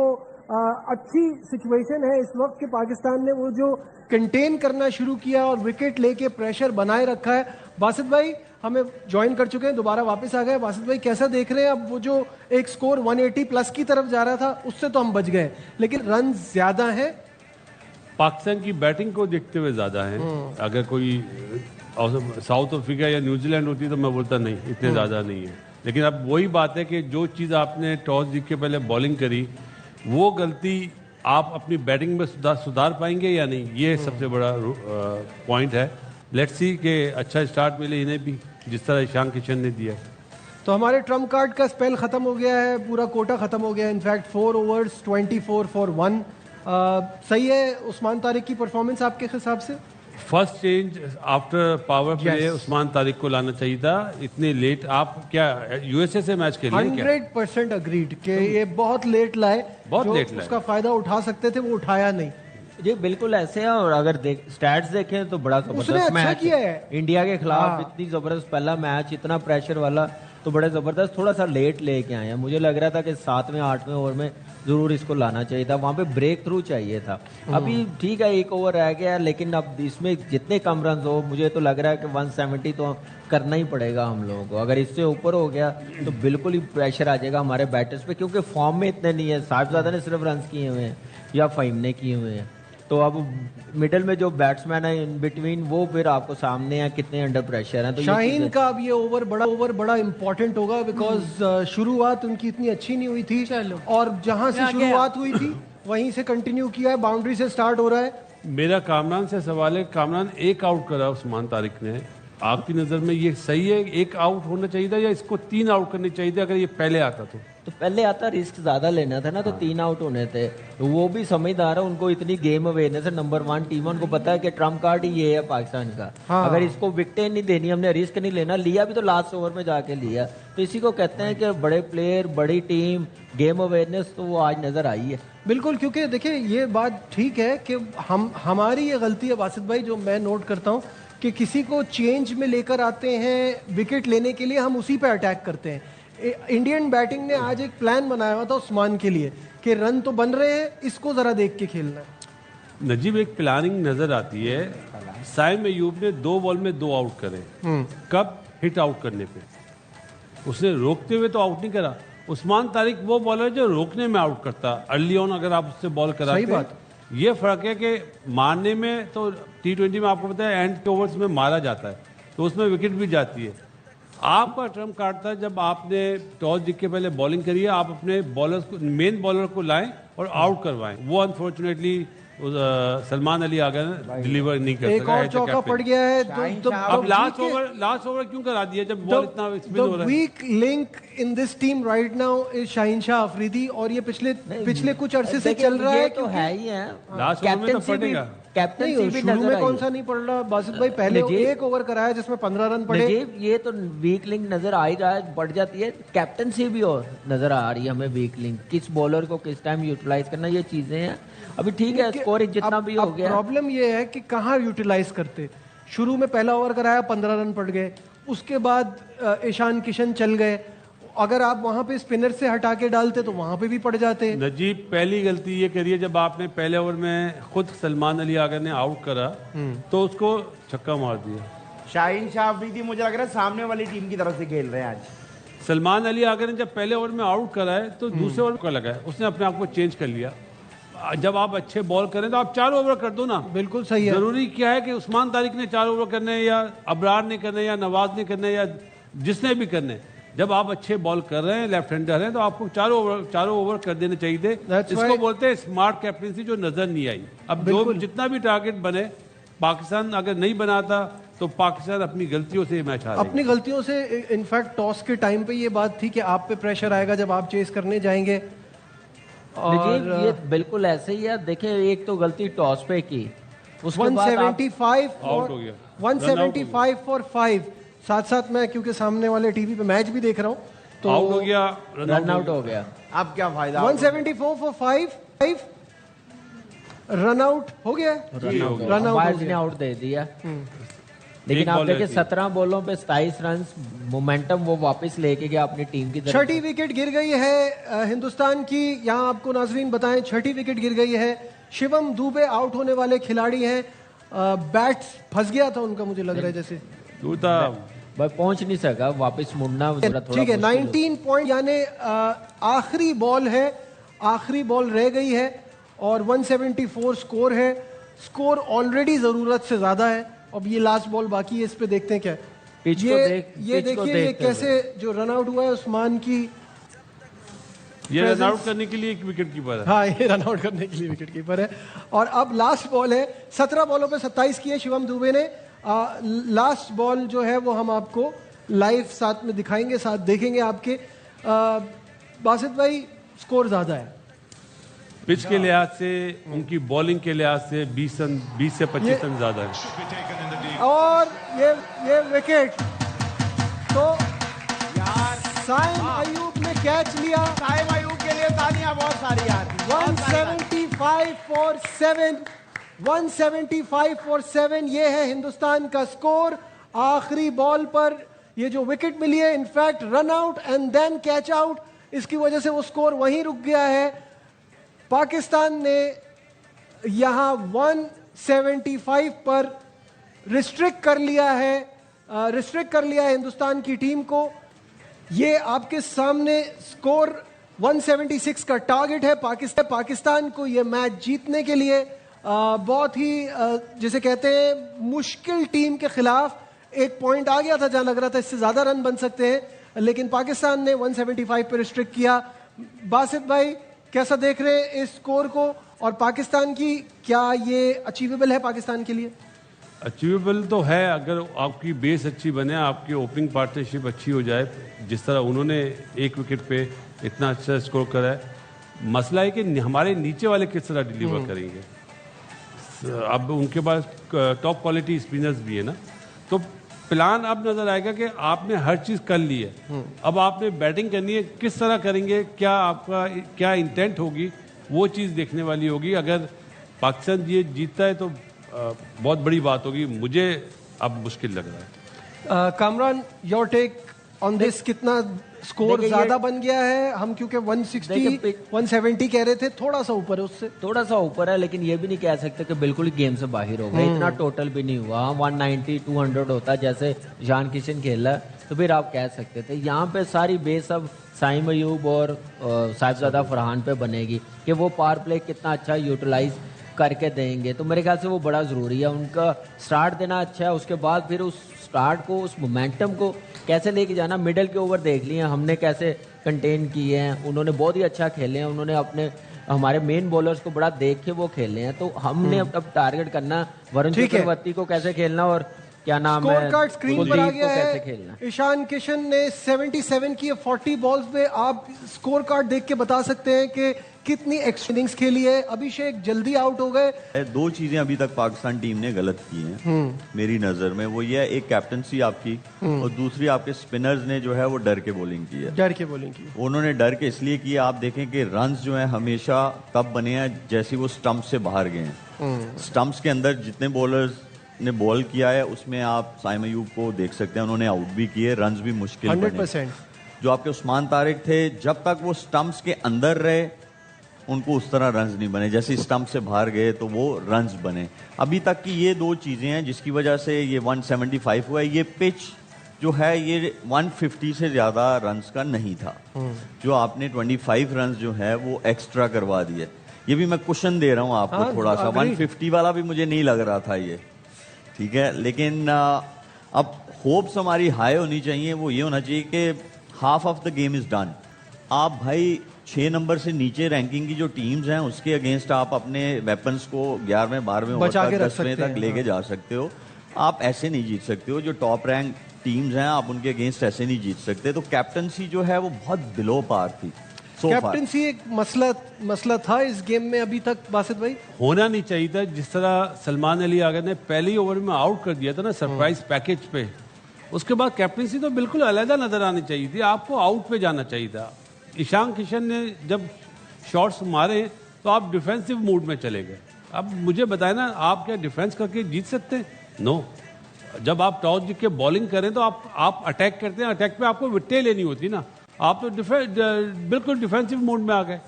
अच्छी सिचुएशन है इस वक्त कि पाकिस्तान ने वो जो कंटेन करना शुरू किया और विकेट लेके प्रेशर बनाए रखा है। बासित भाई हमें ज्वाइन कर चुके हैं, दोबारा वापस आ गए। बासित भाई कैसा देख रहे हैं? अब वो जो एक स्कोर 180 प्लस की तरफ जा रहा था उससे तो हम बच गए, लेकिन रन ज्यादा है। पाकिस्तान की बैटिंग को देखते हुए ज्यादा है। अगर कोई साउथ अफ्रीका या न्यूजीलैंड होती तो मैं बोलता नहीं, इतने ज़्यादा नहीं है। लेकिन अब वही बात है कि जो चीज़ आपने टॉस जीत के पहले बॉलिंग करी, वो गलती आप अपनी बैटिंग में सुधार पाएंगे या नहीं, ये सबसे बड़ा पॉइंट है। लेट्स सी कि अच्छा स्टार्ट मिले इन्हें भी, जिस तरह ईशान किशन ने दिया। तो हमारे ट्रम्प कार्ड का स्पेल खत्म हो गया है, पूरा कोटा खत्म हो गया है। In fact 4 overs 24 for 1। सही है उस्मान तारिक की परफॉर्मेंस आपके हिसाब से? First change after power play Usman Tariq को लाना चाहिए था। इतने लेट आप क्या यूएसए से मैच खेल रहे हैं क्या? 100% अग्रीड कि ये बहुत लेट लाए, बहुत जो लेट लाए। उसका फायदा उठा सकते थे वो उठाया नहीं। जी बिल्कुल ऐसे है। और अगर स्टैट्स देखें तो बड़ा उसने जबरदस्त अच्छा मैच किया है। इंडिया के खिलाफ। हाँ। इतनी जबरदस्त पहला मैच, इतना प्रेशर वाला, तो बड़ा जबरदस्त। थोड़ा सा लेट लेके आए हैं। मुझे लग रहा था कि 7वें 8वें ओवर में जरूर इसको लाना चाहिए था, वहां पे ब्रेक थ्रू चाहिए था। अभी ठीक है 1 ओवर रह गया, लेकिन अब इसमें जितने कम रन हो, मुझे तो लग रहा है कि 170 तो करना ही पड़ेगा हम लोगों को। अगर इससे ऊपर हो गया तो बिल्कुल ही प्रेशर आ जाएगा हमारे बैटर्स पे, क्योंकि फॉर्म में इतने नहीं है। साहिबजादा ने सिर्फ रन किए हुए हैं या फ़हीम ने किए हुए हैं। तो अब मिडिल में जो बैट्समैन है इन बिटवीन, वो फिर आपको सामने है कितने अंडर प्रेशर हैं। तो शाहीन का अब ये ओवर बड़ा इंपॉर्टेंट होगा, बिकॉज शुरुआत उनकी इतनी अच्छी नहीं हुई थी, और जहां से शुरुआत हुई थी वहीं से कंटिन्यू किया है। बाउंड्री से स्टार्ट हो रहा है। मेरा कामरान से सवाल है, कामरान एक आउट करा उस्मान तारिक ने, आपकी नज़र में ये सही है? एक आउट होना चाहिए था या इसको 3 आउट करने चाहिए थे अगर ये पहले आता तो पहले आता रिस्क ज्यादा लेना था ना, तो 3 आउट होने थे। तो वो भी समझदार है, उनको इतनी गेम अवेयरनेस है, नंबर 1 टीम है, उनको पता है कि ट्रम्प कार्ड ही ये है पाकिस्तान का। हाँ। अगर इसको विकेटें नहीं देनी, हमने रिस्क नहीं लेना, लिया भी तो लास्ट ओवर में जाके लिया। तो इसी को कहते हैं कि बड़े प्लेयर, बड़ी टीम, गेम अवेयरनेस, तो वो आज नजर आई है। बिल्कुल, क्योंकि देखिए ये बात ठीक है कि हमारी ये गलती है बासित भाई, जो मैं नोट करता हूँ कि किसी को चेंज में लेकर आते हैं विकेट लेने के लिए, हम उसी पे अटैक करते हैं। इंडियन बैटिंग ने आज एक प्लान बनाया हुआ था उस्मान के लिए कि रन तो बन रहे हैं, इसको जरा देख के खेलना है। नजीब एक प्लानिंग नजर आती है। साइम अयूब ने 2 बॉल में 2 आउट करे, कब? हिट आउट करने पे। उसने रोकते हुए तो आउट नहीं करा। उस्मान तारिक वो बॉलर जो रोकने में आउट करता, अर्ली ऑन अगर आप उससे बॉल कराते। सही बात। ये फर्क है कि मारने में तो T20 में आपको पता है एंड के ओवर्स में मारा जाता है, तो उसमें विकेट भी जाती है। आपका ट्रम्प कार्ड था जब आपने टॉस जीत के पहले बॉलिंग करी है, आप अपने बॉलर्स को, मेन बॉलर को लाएं और आउट करवाएं। वो अनफॉर्चुनेटली सलमान अली आगे डिलीवर नहीं कर सका। एक और चौका पड़ गया है। अब लास्ट ओवर क्यों करा दिया जब बॉल इतना स्पिन हो रहा है? Weak link in this team right now is Shaheen Shah Afridi, और ये पिछले कुछ अरसे से चल रहा है। तो है ही है, लास्ट ओवर में तो पड़ेगा। कैप्टनसी भी शुरू नजर में आई कौन है। सा नहीं पड़ रहा बासित भाई? पहले एक ओवर कराया जिसमें 15 रन पड़े। नजीब ये तो वीक लिंक नजर आ ही रहा है, बढ़ जाती है। कैप्टनसी भी और नजर आ रही है हमें, वीक लिंक, किस बॉलर को किस टाइम यूटिलाइज करना, ये चीजें हैं। अभी ठीक है, स्कोरिंग जितना भी हो गया। प्रॉब्लम ये है कि कहाँ यूटिलाइज करते। शुरू में पहला ओवर कराया, 15 रन पड़ गए, उसके बाद ईशान किशन चल गए। अगर आप वहां पे स्पिनर से हटा के डालते तो वहां पे भी पड़ जाते। नजीब पहली गलती ये करी है, जब आपने पहले ओवर में खुद सलमान अली आगर ने आउट करा तो उसको छक्का मार दिया। शाहीन शाह अफरीदी मुझे लग रहा है सामने वाली टीम की तरफ से खेल रहे हैं आज। सलमान अली आगर ने जब पहले ओवर में आउट करा है तो दूसरे ओवर का लगा है, उसने अपने आप को चेंज कर लिया। जब आप अच्छे बॉल करें तो आप 4 ओवर कर दो ना। बिल्कुल सही है। जरूरी क्या है कि उस्मान तारिक ने 4 ओवर करने, या अबरार ने करने, या नवाज ने करने, या जिसने भी करने। जब आप अच्छे बॉल कर रहे हैं, लेफ्ट हैंडर हैं, तो आपको 4 ओवर कर देने चाहिए थे। इसको बोलते हैं स्मार्ट कैप्टनसी, जो नजर नहीं आई। अब जो जितना भी टारगेट बने, पाकिस्तान अगर नहीं बनाता तो पाकिस्तान अपनी गलतियों से मैच हारेगा। अपनी गलतियों से। इनफैक्ट टॉस के टाइम पे ये बात थी कि आप पे प्रेशर आएगा जब आप चेस करने जाएंगे। और ये बिल्कुल ऐसे ही है। देखिए एक तो गलती टॉस पे की, उसके बाद 175 आउट हो गया, 175 फॉर 5। साथ साथ मैं क्योंकि सामने वाले टीवी पे मैच भी देख रहा हूँ, तो आउट हो गया, रन आउट हो गया। अब क्या फायदा? 174 फॉर 5 रन आउट हो गया। रन आउट ने आउट दे दिया। लेकिन आप देखिए 17 बॉलों पे 27 रन, मोमेंटम वो वापस लेके गया अपनी टीम की तरफ। 6ठी विकेट गिर गई है हिंदुस्तान की। यहाँ आपको नाजरीन बताएं, 6ठी विकेट गिर गई है। शिवम दुबे आउट होने वाले खिलाड़ी हैं। बैट्स फंस गया था उनका, मुझे लग रहा है जैसे भाई पहुंच नहीं सका, वापस मुड़ना थोड़ा। ठीक है, 19 पॉइंट, यानी आखिरी बॉल है, आखिरी बॉल रह गई है और 174 स्कोर है। स्कोर ऑलरेडी जरूरत से ज्यादा है। अब ये लास्ट बॉल बाकी है, इस पे देखते हैं क्या है। पिच को ये देख- ये पिच को देखिए ये देखते कैसे जो रन आउट हुआ है उस्मान की, ये रन आउट presence- करने के लिए एक विकेट कीपर है। हाँ ये रन आउट करने के लिए विकेट कीपर है। और अब लास्ट बॉल है, 17 बॉलों पे 27 किए शिवम दुबे ने। लास्ट बॉल जो है वो हम आपको लाइव साथ में दिखाएंगे, साथ देखेंगे आपके। बासित भाई स्कोर ज्यादा है, पिच के लिहाज से, उनकी बॉलिंग के लिहाज से 20 से 25 रन ज्यादा है। और ये विकेट तो साइम अयूब ने कैच लिया। साहिब अयूब के लिए तालियां बहुत सारी यार। 175 फॉर 7, 175 फॉर 7 ये है हिंदुस्तान का स्कोर। आखिरी बॉल पर ये जो विकेट मिली है, in fact run out and then catch out, इसकी वजह से वो स्कोर वहीं रुक गया है। पाकिस्तान ने यहां 175 पर रिस्ट्रिक्ट कर लिया है हिंदुस्तान की टीम को। ये आपके सामने स्कोर 176 का टारगेट है पाकिस्तान को ये मैच जीतने के लिए। बहुत ही जिसे कहते हैं मुश्किल टीम के खिलाफ एक पॉइंट आ गया था जहां लग रहा था इससे ज्यादा रन बन सकते हैं, लेकिन पाकिस्तान ने 175 पे रिस्ट्रिक्ट किया। बासित भाई कैसा देख रहे हैं इस स्कोर को, और पाकिस्तान की क्या ये अचीवेबल है पाकिस्तान के लिए? अचीवेबल तो है, अगर आपकी बेस अच्छी बने, आपकी ओपनिंग पार्टनरशिप अच्छी हो जाए, जिस तरह उन्होंने एक विकेट पे इतना अच्छा स्कोर करा है। मसला है कि हमारे नीचे वाले किस तरह डिलीवर करेंगे। अब उनके पास टॉप क्वालिटी स्पिनर्स भी है ना, तो प्लान अब नजर आएगा कि आपने हर चीज कर ली है, अब आपने बैटिंग करनी है, किस तरह करेंगे, क्या आपका क्या इंटेंट होगी, वो चीज देखने वाली होगी। अगर पाकिस्तान ये जीतता है तो बहुत बड़ी बात होगी। मुझे अब मुश्किल लग रहा है। Kamran your take on this, कितना स्कोर देखिए, ज्यादा बन गया है? हम क्योंकि 160 देखिए, 170 कह रहे थे, थोड़ा सा ऊपर है उससे, थोड़ा सा ऊपर है, लेकिन ये भी नहीं कह सकते कि बिल्कुल ही गेम से बाहर हो गए। इतना टोटल भी नहीं हुआ। 190 200 होता जैसे ईशान किशन खेला तो फिर आप कह सकते थे। यहाँ पे सारी बेस अब साइम अयूब और साहिबजादा फरहान पे बनेगी कि वो पावर प्ले कितना अच्छा यूटिलाइज करके देंगे। तो मेरे ख्याल से वो बड़ा ज़रूरी है। उनका स्टार्ट देना अच्छा है, उसके बाद फिर उस स्टार्ट को, उस मोमेंटम को कैसे लेके जाना। मिडल के ओवर देख लिए हमने कैसे कंटेन किए हैं, उन्होंने बहुत ही अच्छा खेले हैं। उन्होंने अपने हमारे मेन बॉलर्स को बड़ा देख के वो खेले हैं। तो हमने अब टारगेट करना वरुण चक्रवर्ती को कैसे खेलना और क्या नाम है, स्कोर कार्ड स्क्रीन पर आ गया कैसे है। खेलना। ईशान किशन ने 77 की 40 बॉल्स पे। आप स्कोर कार्ड देख के बता सकते हैं कि कितनी एक्स्ट्रा इनिंग्स खेली है। अभिषेक जल्दी आउट हो गए। दो चीजें अभी तक पाकिस्तान टीम ने गलत की हैं मेरी नजर में, वो ये है, एक कैप्टनसी आपकी और दूसरी आपके स्पिनर्स ने जो है वो डर के बॉलिंग की है। डर के बॉलिंग की, उन्होंने डर के इसलिए किया, आप देखें कि रन्स जो है हमेशा तब बने हैं जैसे वो स्टंप से बाहर गए हैं। स्टंप्स के अंदर जितने बॉलर्स ने बॉल किया है उसमें आप साइम अयूब को देख सकते हैं, उन्होंने आउट भी किए, रन्स भी मुश्किल 100%। जो आपके उस्मान तारिक थे, जब तक वो स्टंप्स के अंदर रहे उनको उस तरह रन्स नहीं बने, जैसे स्टंप से बाहर गए तो वो रन्स बने। अभी तक की ये दो चीजें हैं जिसकी वजह से ये 175 हुआ है। ये पिच जो है ये 150 से ज्यादा रन्स का नहीं था। जो आपने 25 रन्स जो है वो एक्स्ट्रा करवा दिए। ये भी मैं क्वेश्चन दे रहा हूँ आपको, हाँ, थोड़ा सा। agreed। 150 वाला भी मुझे नहीं लग रहा था ये, ठीक है, लेकिन अब होप्स हमारी हाई होनी चाहिए। वो ये होना चाहिए कि half of the game is done. आप भाई 6 नंबर से नीचे रैंकिंग की जो टीम्स हैं उसके अगेंस्ट आप अपने वेपन्स को 11वें 12वें ओवर बचा के तक रख 10वें सकते तक हैं, लेके हाँ। जा सकते हो। आप ऐसे नहीं जीत सकते हो। जो टॉप रैंक टीम्स हैं आप उनके अगेंस्ट ऐसे नहीं जीत सकते। तो कैप्टनसी जो है वो बहुत बिलो पार थी। So far। कैप्टनसी एक मसला था इस गेम में अभी तक, बासित भाई। होना नहीं चाहिए था। जिस तरह सलमान अली आगर ने पहले ही ओवर में आउट कर दिया था ना सरप्राइज पैकेज पे, उसके बाद कैप्टनसी तो बिल्कुल अलग नजर आनी चाहिए थी। आपको आउट पे जाना चाहिए था। ईशान किशन ने जब शॉट्स मारे तो आप डिफेंसिव मूड में चले गए। अब मुझे बताए ना, आप क्या डिफेंस करके जीत सकते हैं? नो। जब आप टॉस जीत के बॉलिंग करें तो आप अटैक करते हैं, अटैक पे आपको विकेटें लेनी होती ना। आप तो बिल्कुल डिफेंसिव मोड में आ गए।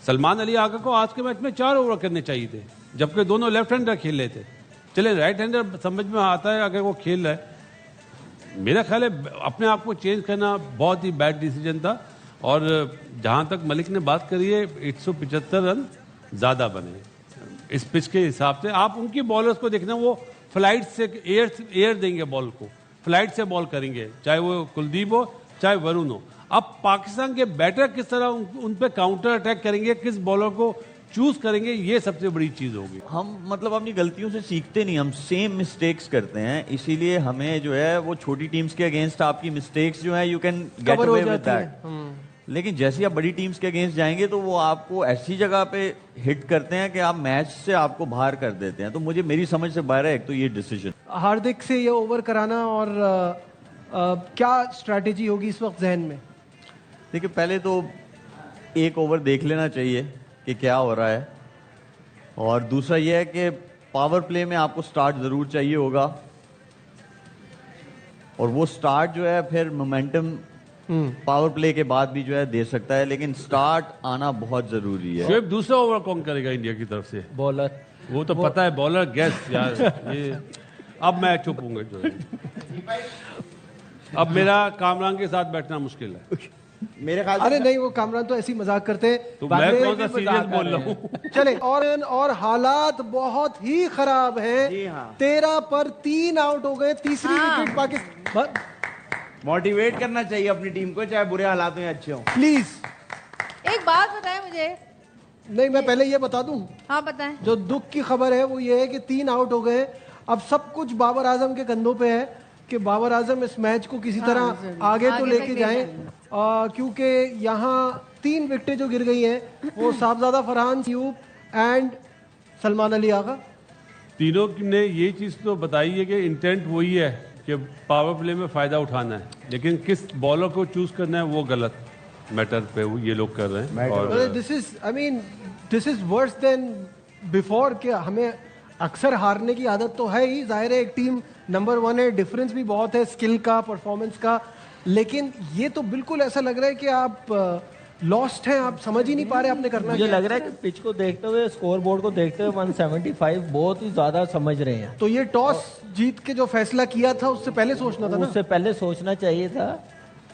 सलमान अली आगा को आज के मैच में 4 ओवर करने चाहिए थे, जबकि दोनों लेफ्ट हैंडर खेल रहे थे। चले राइट हैंडर समझ में आता है अगर वो खेल रहा है। मेरा ख्याल है अपने आप को चेंज करना बहुत ही बैड डिसीजन था। और जहां तक मलिक ने बात करी है, 175 रन ज्यादा बने इस पिच के हिसाब से। आप उनकी बॉलर्स को देखना, वो फ्लाइट से एयर देंगे बॉल को, फ्लाइट से बॉल करेंगे, चाहे वो कुलदीप हो चाहे वरुण हो। अब पाकिस्तान के बैटर किस तरह उन पे काउंटर अटैक करेंगे, किस बॉलर को चूज करेंगे, ये सबसे बड़ी चीज होगी। हम मतलब अपनी गलतियों से सीखते नहीं, हम सेम मिस्टेक्स करते हैं, इसीलिए हमें जो है वो छोटी टीम्स के अगेंस्ट आपकी मिस्टेक्स जो है you can get away with that. लेकिन जैसे ही आप बड़ी टीम्स के अगेंस्ट जाएंगे तो वो आपको ऐसी जगह पे हिट करते हैं कि आप मैच से आपको बाहर कर देते हैं। तो मुझे मेरी समझ से बाहर है एक तो ये डिसीजन। हार्दिक से ये ओवर कराना और क्या स्ट्रैटेजी होगी इस वक्त जहन में? देखिए पहले तो एक ओवर देख लेना चाहिए कि क्या हो रहा है, और दूसरा ये है कि पावर प्ले में आपको स्टार्ट जरूर चाहिए होगा, और वो स्टार्ट जो है फिर मोमेंटम पावर प्ले के बाद भी जो है दे सकता है, लेकिन स्टार्ट आना बहुत जरूरी है। शोएब दूसरा ओवर कौन करेगा इंडिया की तरफ से? बॉलर। वो तो पता है, बॉलर गैस यार ये। अब मैं चुप हूँ जो है। अब मेरा कामरान के साथ बैठना मुश्किल है मेरे ख्याल अरे नहीं, वो कामरान तो ऐसी मजाक करते हैं। तो मैं कौन सा सीरियस बोल रहा हूँ। चले और हालात बहुत ही खराब हैं। 13 पर 3 आउट हो गए, तीसरी विकेट पाकिस्तान। मोटिवेट करना चाहिए अपनी टीम को, चाहे बुरे हालात में अच्छे हों। प्लीज एक बात बताएं मुझे। नहीं, मैं पहले ये बता दूं, हाँ बताएं। जो दुख की खबर है वो ये है कि 3 आउट हो गए। अब सब कुछ बाबर आजम के कंधों पे है कि बाबर आजम इस मैच को किसी तरह आगे तो लेके जाएं, क्योंकि यहाँ 3 विकेटें जो गिर गई हैं वो साहबजादा फरहान, यूब एंड सलमान अली आगा। तीनों ने ये चीज तो बताई है कि इंटेंट वही है कि पावर प्ले में फायदा उठाना है, लेकिन किस बॉलर को चूज करना है वो गलत मैटर पे ये लोग कर रहे हैं। और this is worse than before. कि हमें अक्सर हारने की आदत तो है ही, जाहिर है एक टीम नंबर 1 है, डिफरेंस भी बहुत है स्किल का, परफॉर्मेंस का, लेकिन ये तो बिल्कुल ऐसा लग रहा है कि आप लॉस्ट हैं, आप समझ ही नहीं पा रहे आपने करना। मुझे लग रहा है कि पिच को देखते हुए, स्कोर बोर्ड को देखते हुए 175 बहुत ही ज्यादा समझ रहे हैं। तो ये टॉस जीत के जो फैसला किया था उससे पहले सोचना था ना? उससे पहले सोचना चाहिए था।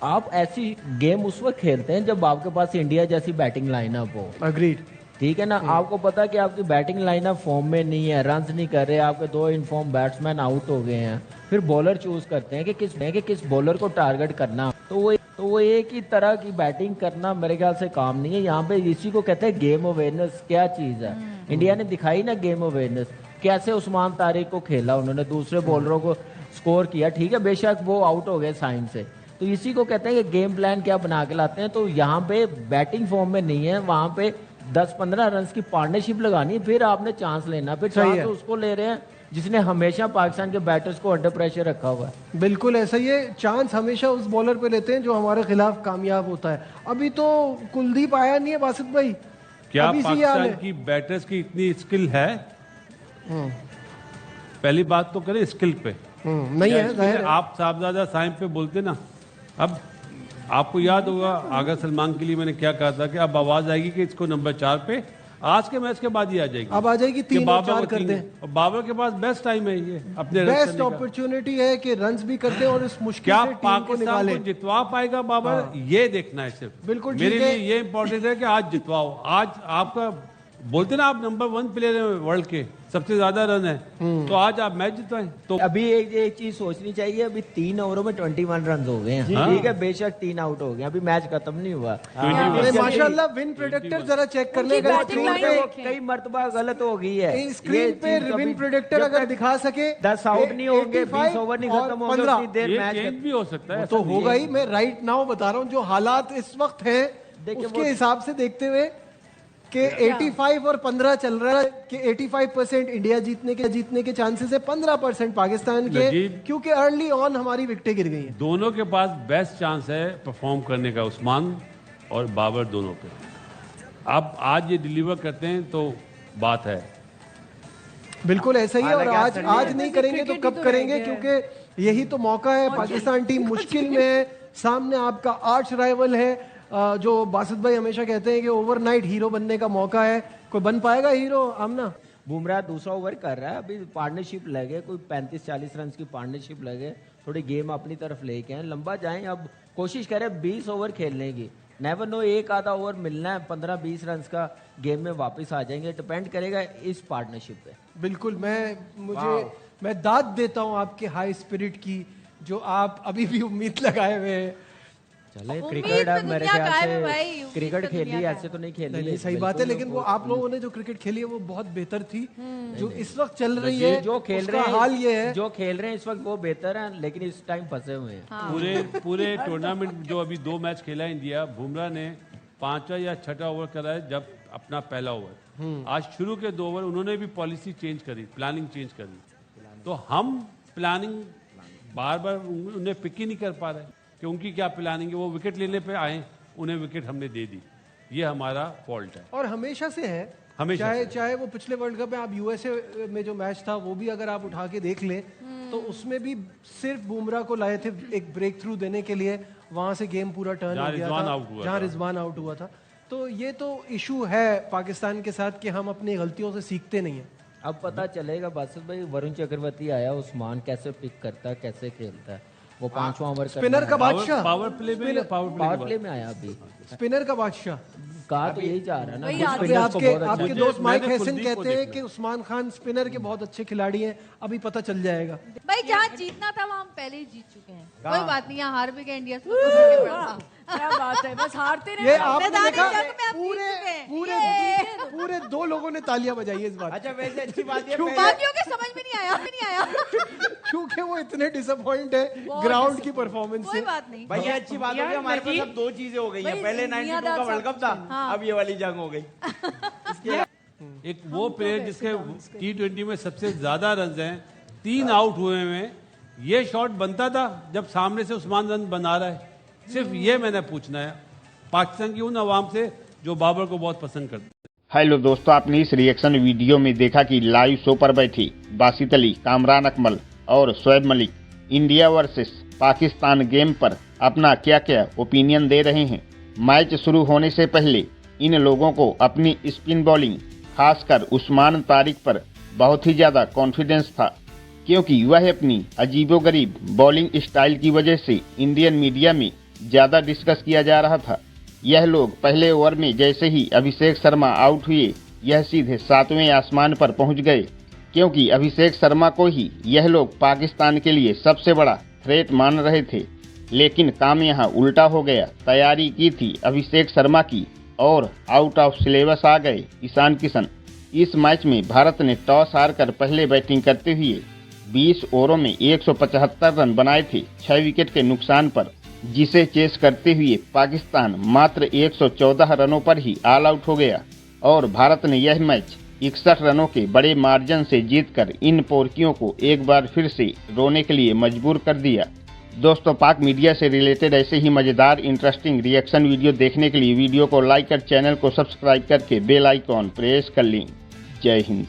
आप ऐसी गेम उस वक्त खेलते हैं जब आपके पास इंडिया जैसी बैटिंग लाइनअप हो। अग्रीड। ठीक है ना, आपको पता है कि आपकी बैटिंग लाइनअप फॉर्म में नहीं है, रन्स नहीं कर रहे, आपके 2 इनफॉर्म बैट्समैन आउट हो गए हैं, फिर बॉलर चूज करते हैं कि किस बॉलर को टारगेट करना। तो वो एक ही तरह की बैटिंग करना मेरे ख्याल से काम नहीं है। यहाँ पे इसी को कहते हैं गेम अवेयरनेस। क्या चीज है? इंडिया ने दिखाई ना गेम अवेयरनेस, कैसे उस्मान तारिक को खेला उन्होंने, दूसरे बॉलरों को स्कोर किया। ठीक है, बेशक वो आउट हो गए साइन से, तो इसी को कहते हैं कि गेम प्लान क्या बना के लाते हैं। तो यहाँ पे बैटिंग फॉर्म में नहीं है, वहां पे 10-15 रन की पार्टनरशिप लगानी, फिर आपने चांस लेना। फिर चांस तो उसको ले रहे हैं जिसने हमेशा पाकिस्तान के बैटर्स को अंडर प्रेशर रखा हुआ है। बिल्कुल ऐसा ही है, चांस हमेशा उस बॉलर पे लेते हैं जो हमारे खिलाफ कामयाब होता है। अभी तो कुलदीप आया नहीं है बासित भाई, क्या पाकिस्तान की बैटर्स की इतनी स्किल है? पहली बात तो करें स्किल पे। नहीं है, आप साहबजादा साइम पे बोलते ना। अब आपको याद होगा आगा सलमान के लिए मैंने क्या कहा था कि अब आवाज आएगी कि इसको नंबर 4 पे आज के मैच के बाद ही आ जाएगी। अब आ जाएगी 3 और 4 कर दें। और बाबर के पास बेस्ट टाइम है, ये अपने बेस्ट अपॉर्चुनिटी है कि रन्स भी करते हैं और इस मुश्किल क्या से टीम को पाकिस्तान निकाले। को जितवा पाएगा बाबर? ये देखना है सिर्फ। बिल्कुल मेरे लिए ये इंपॉर्टेंट है कि आज जितवाओ। आज आपका बोलते ना आप नंबर 1 प्लेयर है वर्ल्ड के, सबसे ज्यादा रन है, तो आज आप मैच जितवाएं। तो अभी एक चीज सोचनी चाहिए, अभी 3 ओवरों में 21 रन हो गए हैं। ठीक है, बेशक 3 आउट हो गए, अभी मैच खत्म नहीं हुआ। माशाल्लाह विन प्रेडिक्टर जरा चेक कर लेगा स्क्रीन पे, कई मरतबा गलत हो गई है स्क्रीन पे विन प्रेडिक्टर अगर दिखा सके। 10 आउट नहीं होंगे, 20 ओवर नहीं खत्म होंगे, उतनी देर मैच चेंज भी हो सकता है। तो होगा ही। मैं राइट नाउ बता रहा हूँ जो हालात इस वक्त हैं उसके हिसाब से देखते हुए कि 85 और 15 चल रहा है कि 85% इंडिया जीतने के चांसेस है, 15% पाकिस्तान के, क्योंकि अर्ली ऑन हमारी विकेटें गिर गई हैं। दोनों के पास बेस्ट चांस है परफॉर्म करने का, उस्मान और बाबर दोनों पे। अब आज ये डिलीवर करते हैं तो बात है। बिल्कुल ऐसा ही है, और आज नहीं करेंगे तो कब करेंगे? क्योंकि यही तो मौका है। पाकिस्तान टीम मुश्किल में है, सामने आपका आर्च राइवल है, जो बासित भाई हमेशा कहते हैं कि ओवरनाइट हीरो बनने का मौका है। कोई बन पाएगा हीरो? आमना बुमराह दूसरा ओवर कर रहा है, अभी पार्टनरशिप लगे, कोई 35-40 रन की पार्टनरशिप लगे, थोड़ी गेम अपनी तरफ लेके आए, लंबा जाएं। अब कोशिश करें 20 ओवर खेलने की, नेवर नो, एक आधा ओवर मिलना है, 15-20 रन का गेम में वापस आ जाएंगे। डिपेंड करेगा इस पार्टनरशिप पे। बिल्कुल, मुझे मैं दाद देता हूं आपके हाई स्पिरिट की, जो आप अभी भी उम्मीद लगाए हुए हैं। चले उम्मीद क्रिकेट पे अब मेरे दुनिया ख्याल कायम है से भाई, उम्मीद क्रिकेट पे खेली दुनिया ऐसे तो नहीं खेली नहीं, है, सही बात है, बिल्कुल लेकिन वो आप लोगों ने जो क्रिकेट खेली है वो बहुत बेहतर थी। जो इस वक्त चल रही ये है जो खेल रहे उसका हैं हाल ये है। जो खेल रहे हैं इस वक्त वो बेहतर है, लेकिन इस टाइम फंसे हुए हैं। पूरे टूर्नामेंट जो अभी 2 मैच खेला इंडिया, बुमराह ने 5वां या 6वां ओवर करा है जब अपना पहला ओवर। आज शुरू के 2 ओवर उन्होंने भी पॉलिसी चेंज करी, प्लानिंग चेंज करी। तो हम प्लानिंग बार बार उन्हें पिक ही नहीं कर पा रहे कि उनकी क्या प्लानिंग है। वो विकेट लेने पे आए, उन्हें विकेट हमने दे दी, ये हमारा फॉल्ट है। और हमेशा से है, हमेशा चाहे वो पिछले वर्ल्ड कप में आप यूएसए में जो मैच था वो भी अगर आप उठा के देख लें तो उसमें भी सिर्फ बुमराह को लाए थे एक ब्रेक थ्रू देने के लिए, वहां से गेम पूरा टर्न हो गया था जहां रिजवान आउट हुआ था। तो ये तो इशू है पाकिस्तान के साथ कि हम अपनी गलतियों से सीखते नहीं हैं। अब पता चलेगा बासित भाई, वरुण चक्रवर्ती आया, उस्मान कैसे पिक करता है, कैसे खेलता है, वो 5वां ओवर स्पिनर का बादशाह, पावर प्ले में पावर प्ले में आया अभी, स्पिनर का बादशाह कहा तो यही जा रहा है ना। वही कुछ आदमी spinners को बहुत अच्छा आपके मुझे- दोस्त माइक मैंने हैसन कुलदीप को कहते हैं देखा। कि उस्मान खान स्पिनर के बहुत अच्छे खिलाड़ी हैं, अभी पता चल जाएगा। भाई जहाँ जीतना था वहाँ हम पहले ही जीत चुके हैं, कोई बात नहीं, यहाँ हार भी गए इंडिया से तो कुछ नहीं पड़ता। क्या बात है, बस हारते रहे। ये आपने मैदानी देखा, जंग में हम पूरे जीत गए। पूरे पूरे 2 लोगों ने तालियां बजाई है इस बात। अच्छा वैसे अच्छी बात ये बाकियों के समझ में नहीं आया क्योंकि वो इतने डिसअपॉइंट है ग्राउंड की परफॉर्मेंस कोई से। बात नहीं। भाई ये अच्छी बात हो गई, हमारे पास अब 2 चीजें हो गई हैं। भाई, पहले 92 का वर्ल्ड कप था, अब ये वाली जंग हो गई। एक वो प्लेयर जिसके T20 में सबसे ज्यादा रन हैं, 3 आउट हुए में, ये शॉट बनता था जब सामने से उस्मान रन बना रहा है। सिर्फ ये मैंने पूछना है पाकिस्तान की उन अवाम से जो बाबर को बहुत पसंद करते हैं। हेलो दोस्तों, आपने इस रिएक्शन वीडियो में देखा कि लाइव शो पर बैठी बासित अली, कामरान अकमल और Shoaib Malik India versus Pakistan game पर अपना क्या क्या ओपिनियन दे रहे हैं। मैच शुरू होने से पहले इन लोगों को अपनी स्पिन बॉलिंग, खासकर उस्मान तारिक पर बहुत ही ज़्यादा कॉन्फिडेंस था, क्योंकि वह अपनी अजीबोगरीब बॉलिंग स्टाइल की वजह से इंडियन मीडिया में ज़्यादा डिस्कस किया जा रहा था। यह लोग पहले ओवर में जैसे ही अभिषेक शर्मा आउट हुए, यह सीधे 7वें आसमान पर पहुंच गए, क्योंकि अभिषेक शर्मा को ही यह लोग पाकिस्तान के लिए सबसे बड़ा थ्रेट मान रहे थे। लेकिन काम यहाँ उल्टा हो गया। तैयारी की थी अभिषेक शर्मा की और आउट ऑफ सिलेबस आ गए ईशान किशन। इस मैच में भारत ने टॉस हारकर पहले बैटिंग करते हुए 20 ओवरों में 175 रन बनाए थे 6 विकेट के नुकसान पर, जिसे चेस करते हुए पाकिस्तान मात्र 114 रनों पर ही ऑल आउट हो गया और भारत ने यह मैच 61 रनों के बड़े मार्जिन से जीतकर इन पोरकियों को एक बार फिर से रोने के लिए मजबूर कर दिया। दोस्तों, पाक मीडिया से रिलेटेड ऐसे ही मजेदार इंटरेस्टिंग रिएक्शन वीडियो देखने के लिए वीडियो को लाइक कर चैनल को सब्सक्राइब करके बेल आइकॉन प्रेस कर लें। जय हिंद।